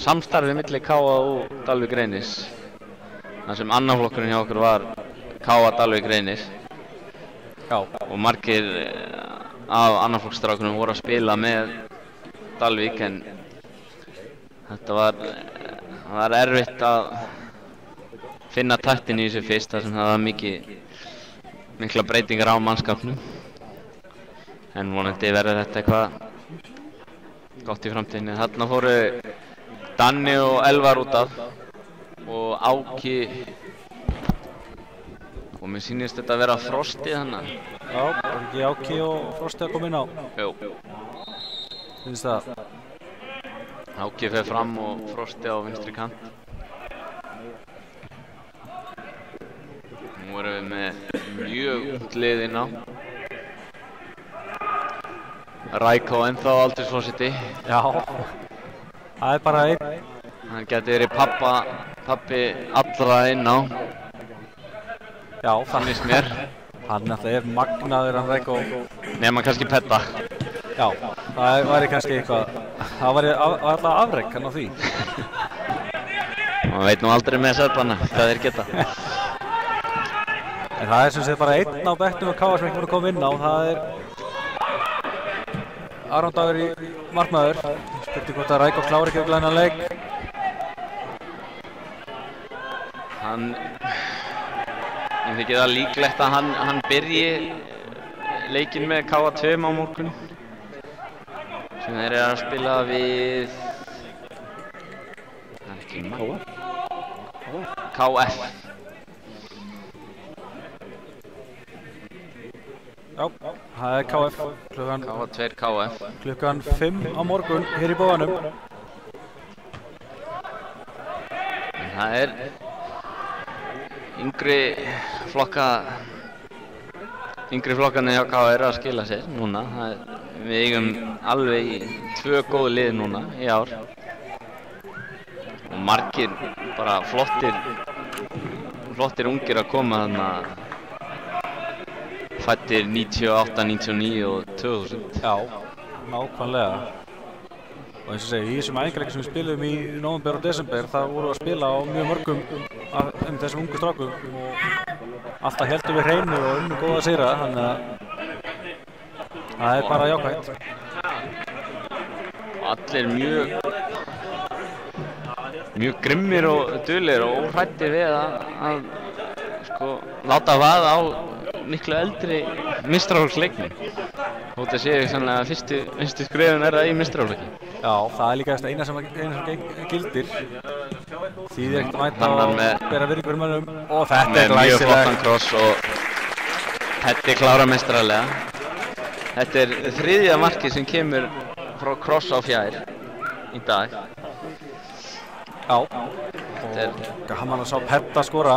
samstarfi milli KA og Dalvík Reynis. Það sem annarflokkurinn hjá okkur var KA Dalvík Reynis. Já. Og margir af annarflokksstrákunum voru að spila með Dalvík en þetta var erfitt að finna taktin í þessu fyrst þar sem það var mikla breytingar á mannskapnum. En vonandi verður þetta eitthvað gott í framtíðinni. Þarna fóru Danni og Elvar út af og Áki og mér sýnist þetta að vera Frosti þannig. Já, var ekki Áki og Frosti að koma inn á? Jú. Finnst það? Áki fer fram og Frosti á vinstri kant. Nú erum við með mjög ungt lið inn á. Rækó ennþá aldursforseti. Já, það er bara einn. Hann geti verið pappi allra inn á. Já, það finnst mér. Hann alltaf er magnaður, hann Rækó. Nema kannski Petta. Já, það væri kannski eitthvað, það væri alltaf afrek hann á því. Man veit nú aldrei með Serbana hvað þeir geta. En það er sem sé bara einn á bekknum og KR sem ekki voru að koma inn á, það er Aron Dagur í markmaður. Spurning hvort að Rækó klári ekki glænan leik. Ég þykir það líklegt að hann byrji leikinn með KA2 á morgun sem þeir eru að spila við KF. Já, það er KF KA2 KF klukkan 5 á morgun hér í Bóganum. En það er yngri flokkarnir hjá KR að skila sér núna. Við eigum alveg í 2 góð lið núna í ár. Og margir bara flottir ungir að koma þarna fæddir 98, 99 og 2000. Já, nákvæmlega. Og eins og segi, í þessum æfingarleikjum sem við spilum í nóvember og desember, það voru að spila á mjög mörgum þessum ungu strákum og alltaf heldum við hreinu og unnum góða sigra, þannig að það er bara jákvætt. Allir mjög grimmir og duglegir og óhræddir við að láta vaða á miklu eldri meistaraflokksleikmenn. Þótt að séu sannlega að fyrstu skrefin er það í meistaraflokki. Já, það er líka eina sem gildir. Þýðir ekkert að mæta og bera virðingu fyrir mönnum. Og þetta er glæsilegt. Mjög flottan kross og Petti klárar meistaralega. Þetta er 3. markið sem kemur frá kross á fjær í dag. Já, og gaman að sjá Petta skora.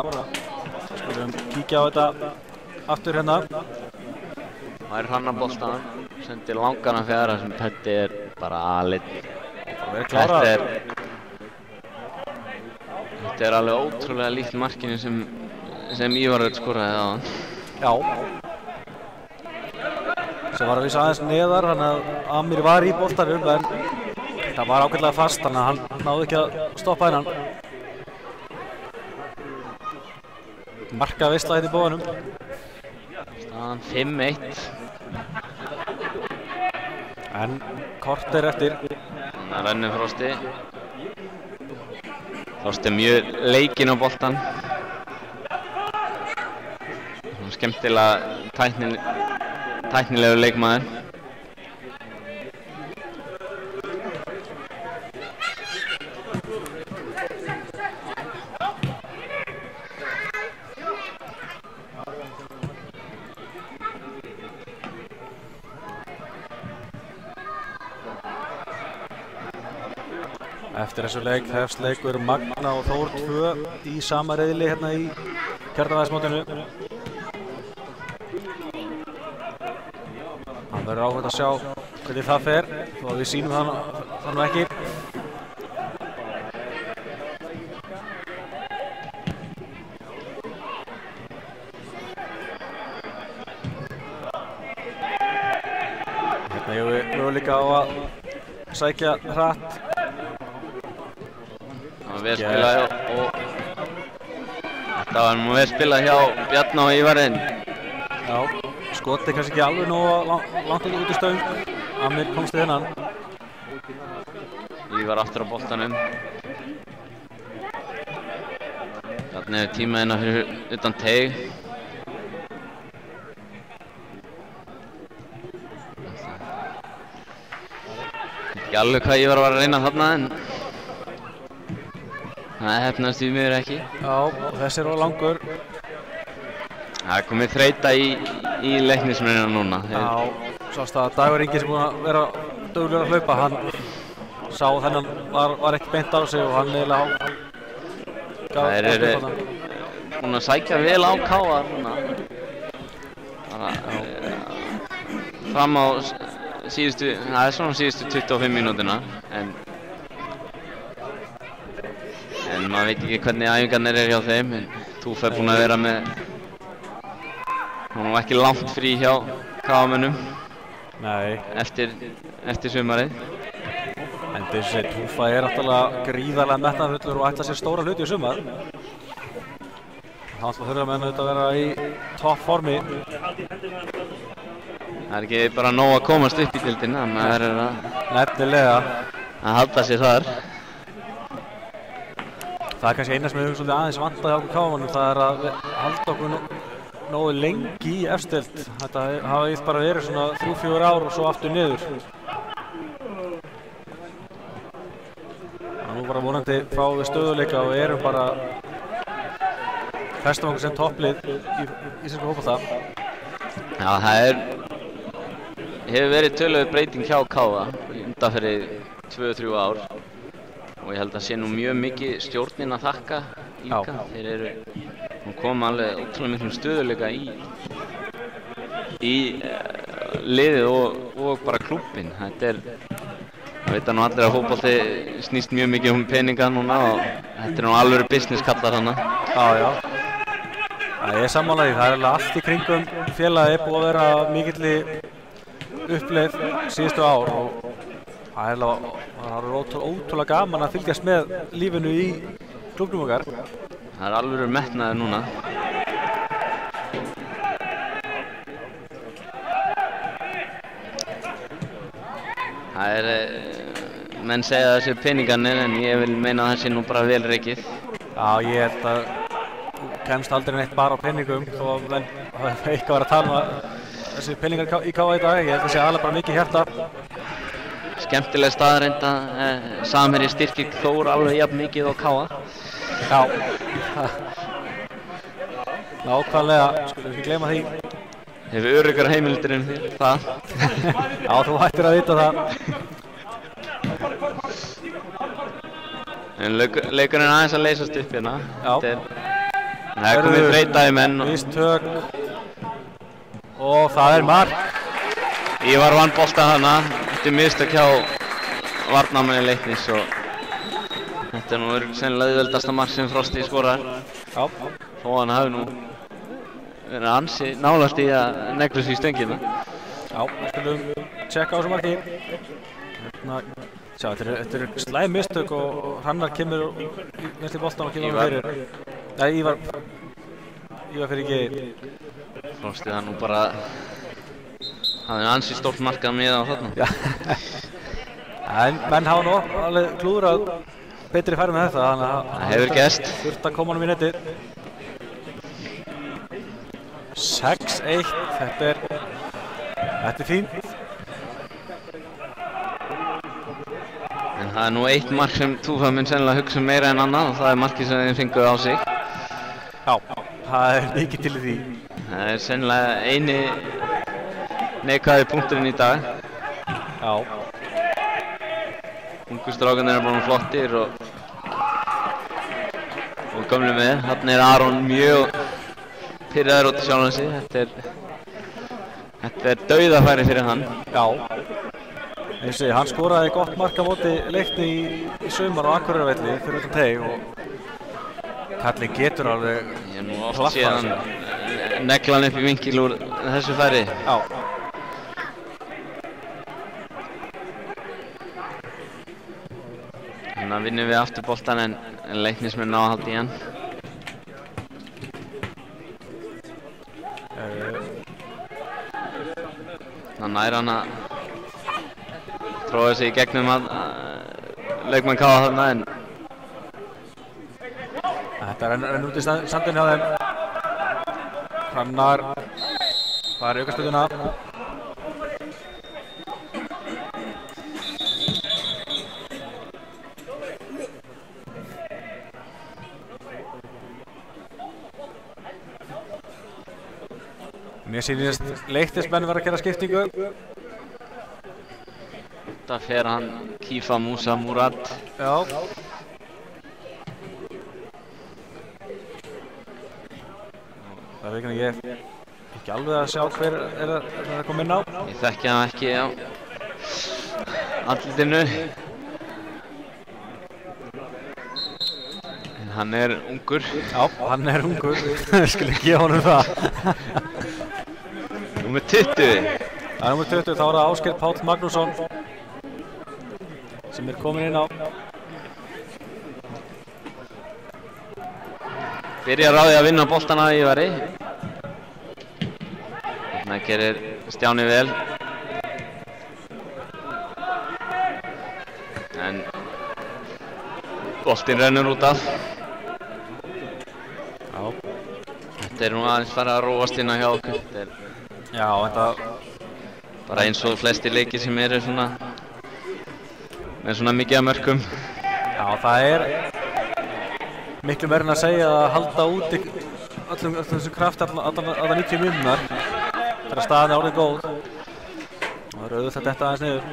Skulum kíkja á þetta aftur hérna. Það er hann að boltanum, sendir langana fjara sem Petti er bara alinn. Þetta er alveg ótrúlega líkt markinu sem sem Ívar skoraði áðan. Já. Sem var að vísa aðeins neðar, þannig að Amir var í boltanum, en það var ágætlega fast, þannig að hann náði ekki að stoppa hennan. Markaveisla hérna í bóðanum. Staðan 5-1. En korter eftir. Þannig að rennur Frosti. Frosti mjög leikinn á boltan. Skemmtilega tæknilegur leikmaður. Eftir þessu leik hefst leikur Magna og Þór 2 í sama riðli hérna í Kjarnavæðismótinu. Það verður áhugavert að sjá hvernig það fer, þó að við sýnum það nú ekki. Hérna hefur við möguleika á að sækja hratt. Það var vel spilað hjá og þetta var nú vel spilað hjá Bjarna og Ívarinn. Já, skotið kannski ekki alveg nógu langt út í stöng. Amir komst í þennan. Ívar aftur á boltanum. Bjarni hefur tíma hérna fyrir utan teig. Ekki alveg hvað Ívar var að reyna þarna en það hefnast því miður ekki. Já, og þessi er á langur. Það er komið þreyta í leiknismennina núna. Já, sást að Dagur Ingi sem búinn að vera duglegur að hlaupa, hann sá þennan var ekki beint á sig og hann eiginlega gaf Þeir eru búin að sækja vel á Káar núna. Fram á síðustu 25 mínútuna en maður veit ekki hvernig æfingarnir er hjá þeim en Túf er búinn að vera með hann var ekki langt frí hjá Káamönnum eftir sumarið. En þessi Túfa er náttúrulega gríðarlega metnaðarfullur og ætlar sér stóra hluti í sumar. Þá þurfa menn auðvitað að vera í toppformi. Það er ekki bara nóg að komast upp í deildina, maður er nefnilega að halda sér þar. Það er kannski eina sem við höfum svolítið aðeins vantað hjá okkur Káamönnum, það er að halda okkur nógu lengi í efstild. Þetta hafa bara verið svona 3-4 ár og svo aftur niður. Nú bara vonandi fáum við stöðuleika og erum bara festum okkur sem topplið í íslensku fótbolta. Já, það hefur verið töluverð breyting hjá Káa undanfarið 2-3 ár og ég held að sé nú mjög mikið stjórnin að þakka líka. Þeir eru koma alveg ótrúlega miklum stöðuleika í liðið og bara klúbbinn. Það veit nú allir að fótbolti snýst mjög mikið peninga núna og þetta nú alveg business kallar hana. Já. Ég er sammála því, það er allt í kringum félagið búið að vera mikilli uppleið síðustu ár og það er ótrúlega gaman að fylgjast með lífinu í klúbbnum okkar. Það er alveg metnaður núna. Menn segja þessi peningarnir en ég vil meina að það sé nú bara vel reikið. Já, ég held að þú kemst aldrei neitt bara á peningum þó að menn hafa eitthvað verið að tala um þessi peningar í Káa í dag. Ég held að það sé alveg bara mikið hjarta. Skemmtileg staðreynd að Samherji styrkir Þór alveg jafn mikið á Káa. Já. Nákvæmlega, skulum ekki gleyma því. Hefur öruggar heimildir það. Já, þú ættir að vita það. En leikurinn er aðeins að leysast upp hérna. Já. Það er komið þreyta í menn. Mistök. Og það er mark. Ívar vann bolta hana. Þetta er mistök hjá varnarmanni Leiknis og þetta er nú sennilega auðveldasta mark sem Frosti skorar. Já. þó hann hafi nú verið ansi nálægt í að negla sig í stöngina. Já, við skulum tjekka á þessu marki. Hérna, sjá, þetta eru slæm mistök og Hrannar kemur næst í boltan og kemur hann fyrir. Nei, Ívar fyrir ekki. Frostið hann nú bara hafði ansi stórt markað með á þarna. Já. En menn hafa nú alveg klúðrað betri færi með þetta, þannig að það hefur gerst. Þurft að koma honum í netið. 6-1, þetta er fínt. En það er nú eitt mark sem Tufa mun sennilega hugsa meira en annað og það er markið sem þeim fenguð á sig. Já, það er mikið til í því. Það er sennilega eini neikvæði punkturinn í dag. Já. Ungu strákarnir eru bara flottir og gömlu með. Þarna er Aron mjög pirraður út í sjálfan sig. Þetta er dauðafæri fyrir hann. Já. Eins og hann skoraði gott mark á móti Leikni í sumar á Akureyrarvelli fyrir utan teig og kallinn getur alveg Ég hef nú oft séð hann negla hann upp í vinkil úr þessu færi. Já. Þannig vinnum við aftur boltan en Leiknismenn ná að halda í hann. Þannig nær hann að tróða sig í gegnum að leikmann káða þarna en þetta er út í sandinn hjá þeim. Hrannar fær aukaspyrnuna. Mér sýnist Leiknismenn vera að gera skiptingu. Það fer hann Kifa Musa Murad. Já. Það er ég ekki alveg að sjá hver er að koma inn á. Ég þekki hann ekki á andlitinu. En hann er ungur. Já, hann er ungur. Við skulum gefa honum það. Númer 20. Það er númer 20, þá er það Ásgeir Páll Magnússon sem er komin inn á. Byrjar á því að vinna boltana í Ívari. Þarna gerir Stjáni vel. En boltinn rennur út af. Já. Þetta er nú aðeins farið að róast inn á hjá okkur. Já, þetta bara eins og flestir leikir sem eru svona með svona mikið af mörkum. Já, það er miklu meira en að segja að halda úti öllum þessum krafti alla 90 mínúturnar þegar staðan er orðin góð. Og það er auðvitað þetta aðeins niður.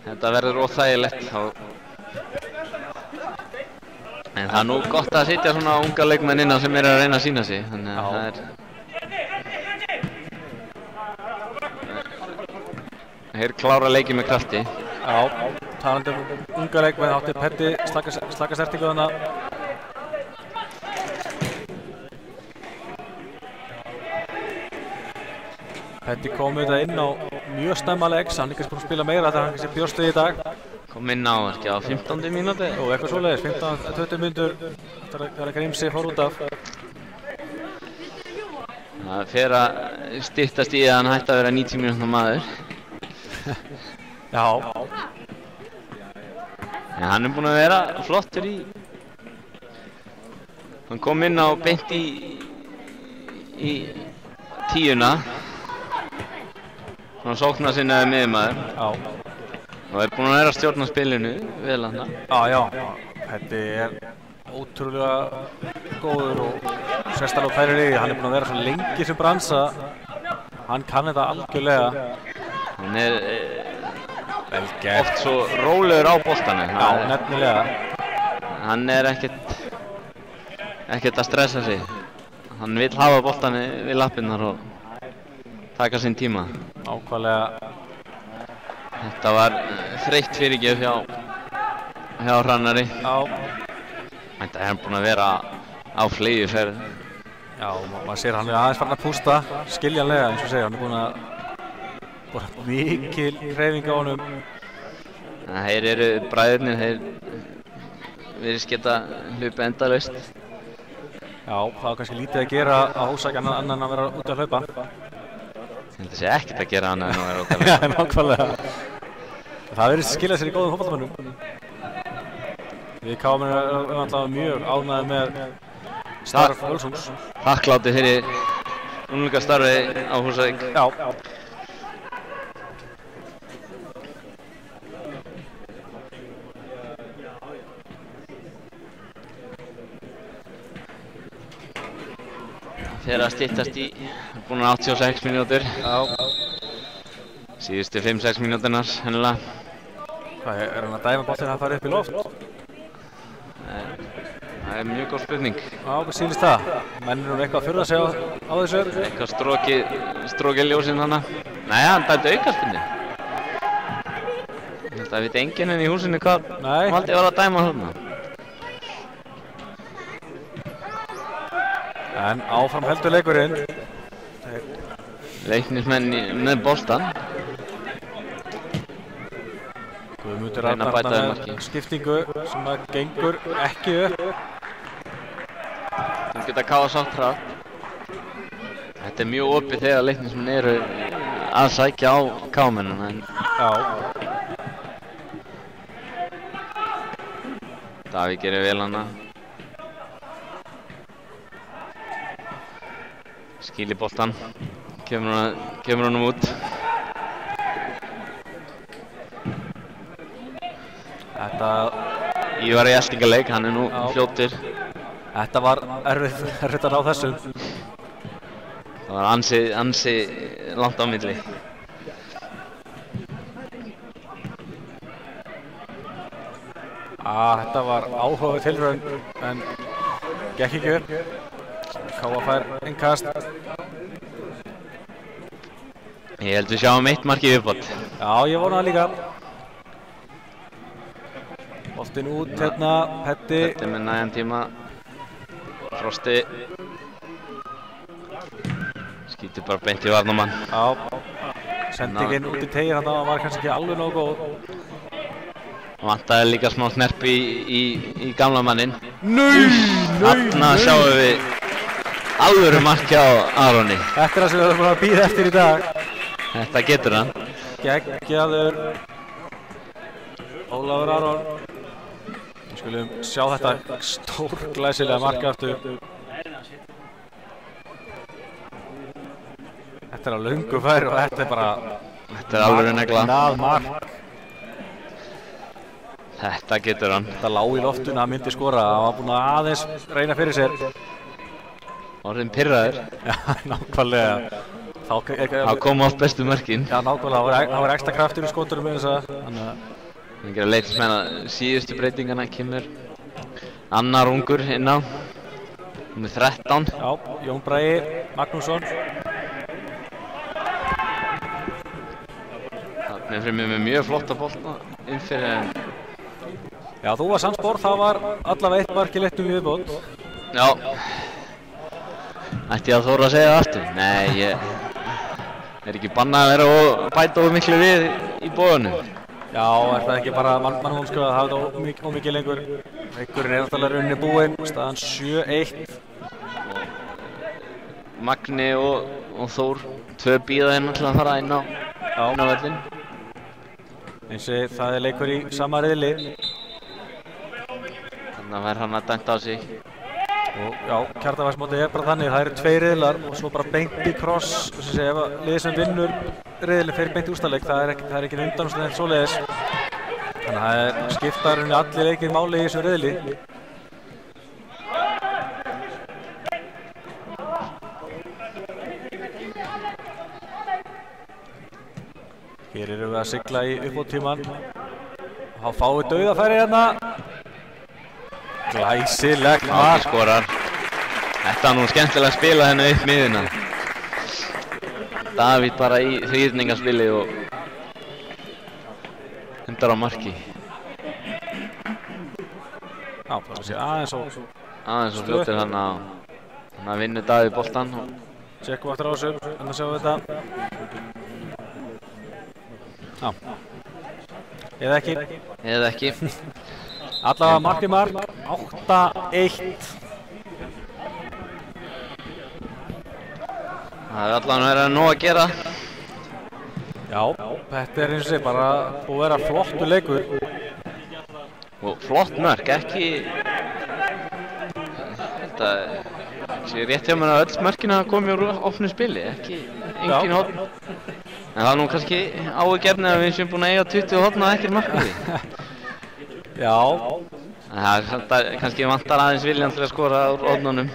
Þetta verður óþægilegt en það er nú gott að sitja svona unga leikmenn innan sem eru að reyna að sýna sig. Þannig að það er Þeir klára leikið með krafti. Já, talandi unga leikmenn átti Petti slaka sertingu þarna. Petti kom þetta inn á mjög snemma leiks, hann líka búinn að spila meira þegar hann kannski bjóst við í dag. Kom inn á ekki á 15. mínúti. Jú, eitthvað svoleiðis, 15-20 mínútur þegar Grímsi fór út af. Það fer að styttast í að hann hætti að vera 90 mínútna maður. Já. En hann er búinn að vera flottur í. Hann kom inn á beint í tíuna. Svona sóknarsinnaði miðjumaður. Já. Og er búinn að vera að stjórna spilinu vel hann. Já. Þetta er ótrúlega góður og sérstaklega færir liði. Hann er búinn að vera svo lengi sem bransa. Hann kann þetta algjörlega. Hann er vel gert. Oft svo rólegur á boltanum. Já, nefnilega. Hann er ekkert að stressa sig. Hann vill hafa boltan við lappirnar og taka sinn tíma. Ákvæmlega. Þetta var þreytt fyrirgjöf hjá Hrannari. Já. Þetta er hann búinn að vera á fleygiferð. Já, maður sér hann er aðeins farin að pústa, skiljanlega eins og segja, hann er búinn að bara mikil hreyfing á honum. Þeir eru bræðurnir, þeir virðist geta hlaupið endalaust. Já, það var kannski lítið að gera að hósækja annan en að vera út að hlaupa. Ég held að sé ekkert að gera annað en að vera út að hlaupa. Já, nákvæmlega. Það virðist skilja sér í góðum fótboltamönnum. Við KM erum alltaf mjög ánægðir með starf Völsungs. Þakklátti fyrir unglingastarfið á Húsavík. Já. Þeir að styttast í, búin að 86 mínútur. Já. Síðustu 5-6 mínúturnar, hennilega. Hvað, er hann að dæma boltinn að fara upp í loft? Það er mjög góð spurning. Já, hvað sýnist það? Menn eru eitthvað að furða sig á þessu? Eitthvað strokið ljósinn hana. Nei, hann dæmdi aukaspyrnu. Það veit enginn enn í húsinu hvað Valdi var að dæma þarna. En áfram heldur leikurinn. Leiknismenn með boltan. Guðmundur Arnar með skiptingu sem að gengur ekki upp. Þeir geta káða sátt hratt. Þetta er mjög opið þegar leiknismenn eru að sækja á kámennina. Já. Davíð gerir vel hana. Skýlir boltan. Kemur honum út. Ívar í eltingaleik, hann er nú fljótur. Þetta var erfitt að ná þessu. Það var ansi langt á milli. Þetta var áhugaverð tilraun en gekk ekki upp. Káa fær innkast. Ég held við sjáum eitt mark í viðbót. Já, ég vona það líka. Boltinn út hérna, Petti. Petti með nægan tíma. Frosti. Skýtur bara beint í varnarmann. Já. Sendingin út í tegin hann var kannski ekki alveg nógu góð. Vantaði líka smá snerpi í gamla mannin. Þarna Nei! sjáum við alvöru mark hjá Aroni. Þetta er það sem við erum búin að bíða eftir í dag. Þetta getur hann. Geggjaður Ólafur Aron. Við skulum sjá þetta stórglæsilega mark aftur. Þetta er á löngu færi og þetta er bara alvöru negla. Mark. Þetta getur hann. Þetta lá í loftuna að myndi skora. Hann var búinn að aðeins reyna fyrir sér. Orðinn pirraður. Já, nákvæmlega. Það kom oft bestu mörkin. Já, nákvæmlega. Það var ekstra kraftur í skotunum með þess að. Það er að leiknismenn að síðustu breytingana kemur annar ungur inn á. Númer 13. Já, Jón Bragi Magnússon. Þarna er Frimmi með mjög flotta bolta inn fyrir en. Já, þú var sannspor, það var allavega eitt mark í leiknum í viðbót. Já. Ætti ég að þóra að segja það aftur? Nei, ég er ekki bannað að vera og bæta of miklu við í boðunum. Já, er það ekki bara mannvonsku að hafa þetta ómikið lengur. Leikurinn er náttúrulega rauninni búinn, staðan 7-1. Magni og Þór, tvö bíða hérna til að fara inn á völlinn. Eins og það er leikur í sama riðli. Þannig að verður hann að dæmta á sig. Og já, Kjartaværsmótið er bara þannig, það eru 2 riðlar og svo bara beint í kross. Ef liðið sem vinnur riðlinn fer beint í úrslitaleik, það er ekki undanúrslit neitt svoleiðis. Þannig að það skipta rauninni allir leikir máli í þessu riðli. Hér erum við að sigla í uppbótartímann. Þá fáum við dauðafæri hérna. Glæsilegt mark. Skorar. Þetta var nú skemmtilega að spila hérna upp miðuna. Davíð bara í þrýrningaspili og hendar á marki. Já, það sé aðeins og fljótir hann að vinna Davíð boltan. Tjekkum aftur á þessu, en að sjá þetta. Já. Eða ekki. Eða ekki. Allavega mark í mark, 8-1. Það allavega verið nóg að gera. Já, þetta eins og sé bara búið að vera flottur leikur. Og flott mörk, ekki... Þetta sé rétt hjá mér að öll mörkin hafa komið úr opnu spili, ekki engin horn. En það er nú kannski áhuggefni að við séum búin að eiga 20 horn og ekkert markið. Já. En það kannski vantar aðeins viljan til að skora úr hornunum.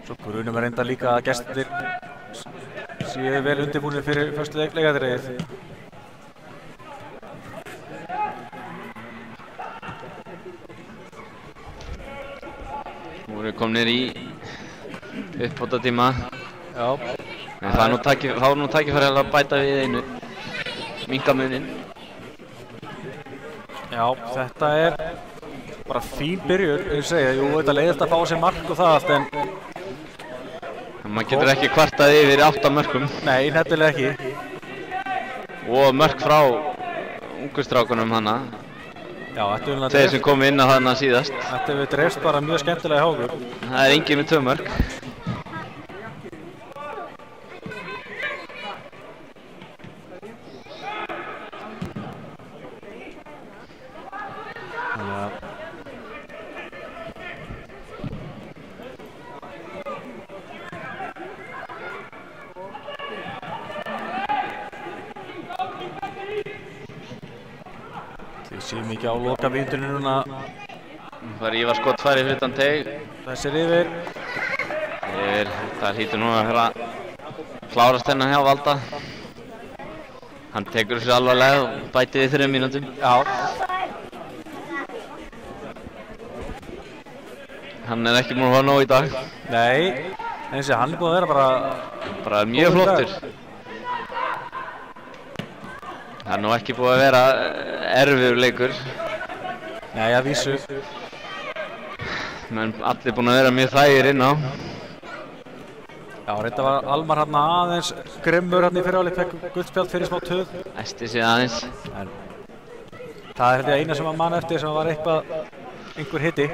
Svo grunum við reynda líka að gestir séu vel undirbúinir fyrir fyrstu leikadreiðið. Nú erum við komnir í uppbótartíma. Já. En það er nú tækifæri að bæta við einu. Minnka muninn. Já, þetta er bara fín byrjun, ég segja. Jú, þetta leiðist að fá sér mark og það allt, en maður getur ekki kvartað yfir 8 mörkum. Nei, nefnilega ekki. Og mörk frá ungustrákunum hana. Já, þetta er þeir sem komu inn á hana síðast. Þetta hefur dreifst bara mjög skemmtilega í hókur. Það er enginn með 2 mörk. Séum ekki á lokavíndunni núna. Það er Ívar skottfæri fyrir utan teig. Þessir yfir. Það hlýtur nú að vera klárast hennar hjá Valda. Hann tekur þessu alvarlega og bæti við 3 mínútum. Já. Hann er ekki múin að hafa nóg í dag. Nei, eins og hann er búin að vera bara mjög flottur. Það er nú ekki búið að vera erfiður leikur. Nei, að vísu. Men allir búin að vera mjög þægir inn á. Já, reynda var Almar hann aðeins grimmur hann í fyrirháleik, fekk guldspjald fyrir smá töð. Æsti sig aðeins. En það er þetta eina sem að mann eftir sem var einhver hiti.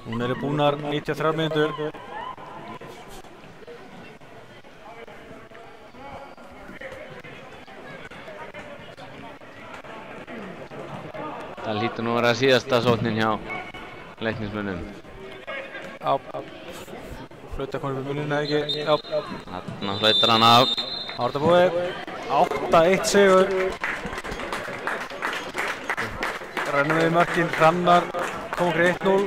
Hún eru búnar 93 mínútur. Það hlýtur nú að vera síðasta sóknin hjá Leiknismönnum. Já, flauta komið fyrir muninu eða ekki. Já. Þarna flautar hann af. Það var þetta búið. 8-1 sigur. Rennum við í mörkin. Hrannar kom okkur 1-0.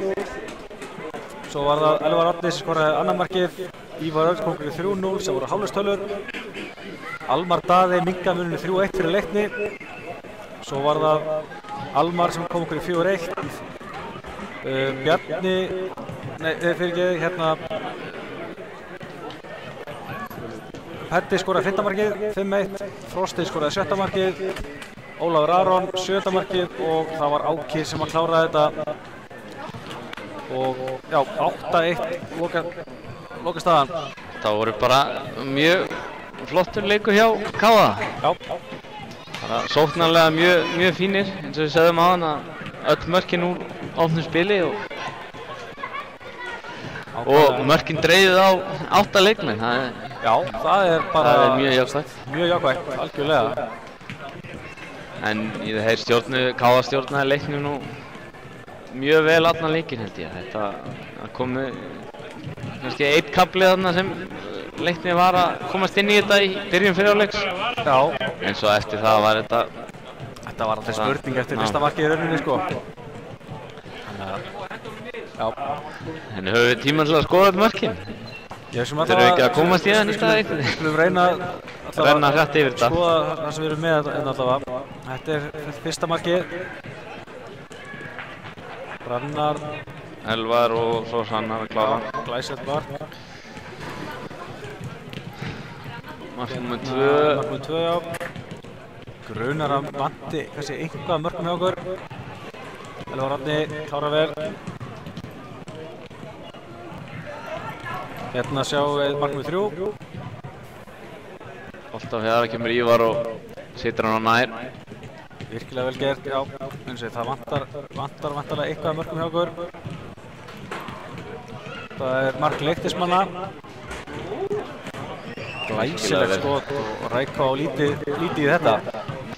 Svo var það Elvar Árni sem skoraði annað markið. Ívar Örn kom okkur 3-0 sem voru hálfleikstölur. Almar Daði minnkaði muninu 3-1 fyrir Leikni. Svo var það Almar sem kom okkur í 4-1. Bjarni, nei fyrir ekki, hérna Petti skoraði 5. markið, 5-1. Frosti skoraði 7. markið. Ólafur Aron 7. markið og það var Áki sem að klára þetta. Og já, 8-1 lokastaðan. Það voru bara mjög flottur leikur hjá Káa. Já. Bara sóknarlega mjög fínir, eins og við sögðum á hann að öll mörkin úr opnu spili og mörkin dreifið á 8 leikmenn. Já, það er bara mjög jákvægt. Mjög jákvægt, algjörlega. En þeir Káa stjórnaði leiknum nú mjög vel allan leikinn held ég. Þetta komu kannski 1 kafli þarna sem Leiknir var að komast inn í þetta í byrjun fyrirháleiks. Já. En svo eftir það var þetta... Þetta var alltaf spurning eftir fyrsta markið í rauninni sko. Þannig að... Já. En höfum við tíma til að skoða upp mörkin? Þurfum við ekki að komast í það nýtt að eitthvað? Við skulum reyna hrætt yfir þetta. Skoða það sem við erum með allavega. Þetta er fyrsta markið. Hrannar. Elvar og svo Hrannar að klára. Glæsilegt mark. Mark nr. 2. Mark nr. 2, já. grunar að vanti kannski eitthvað mörgum hjá okkur. Elvar Árni klárar vel. Hérna sjáum við mark númer 3. Alltaf hér kemur Ívar og situr hann á nær. Virkilega vel gert, já. Eins og það vantarlega eitthvað mörgum hjá okkur. Það er mark Leiknismanna. Glæsilegt skot og Ræká lítið í þetta.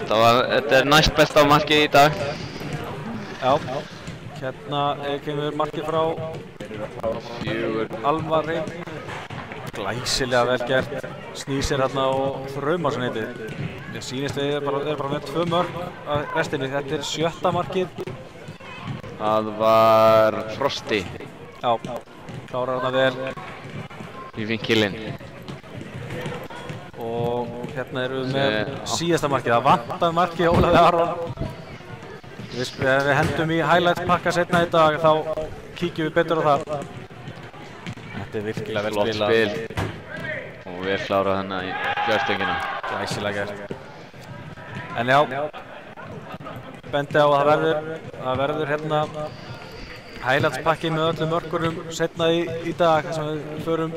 Þetta er næst besta markið í dag. Já. Hérna kemur markið frá 4. Alvari. Glæsilega vel gert. Snýr sér hérna og þraumar svo heitið. Ég sýnist við bara með 2 mörk af restinni. Þetta er 7. markið. Það var Frosti. Já. Klárar hérna vel. Í vinkilinn. Og hérna erum við með síðasta markið. Það vantar markið Ólafi Aron. Við hendum í highlights pakka setna í dag, þá kíkjum við betur á það. Þetta er virkilega vel spilað. Flott spil. Og vel klárað hérna í fjárstöngina. Glæsilega gert. En já, bendi á að það verður hérna highlights pakki með öllum mörkurum setna í dag, þar sem við förum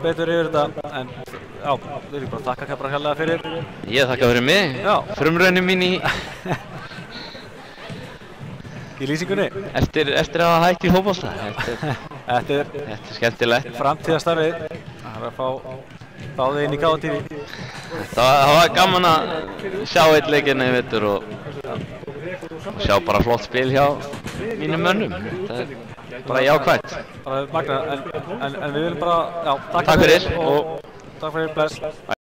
betur yfir þetta. En já, við erum bara að þakka bara hérlega fyrir. Ég þakka fyrir mig. Já. Frumraunin mín í lýsingunni. Eftir að hafa hægt í fótbolta. Þetta er skemmtilegt. Framtíðarstarfið. Það er að fá þið inn í KTV. Það var gaman að sjá einn leikinn í vetur og sjá bara flott spil hjá mínum mönnum. Það er bara jákvætt. Bara magna, en við viljum bara, já, takk fyrir og takk fyrir, bless.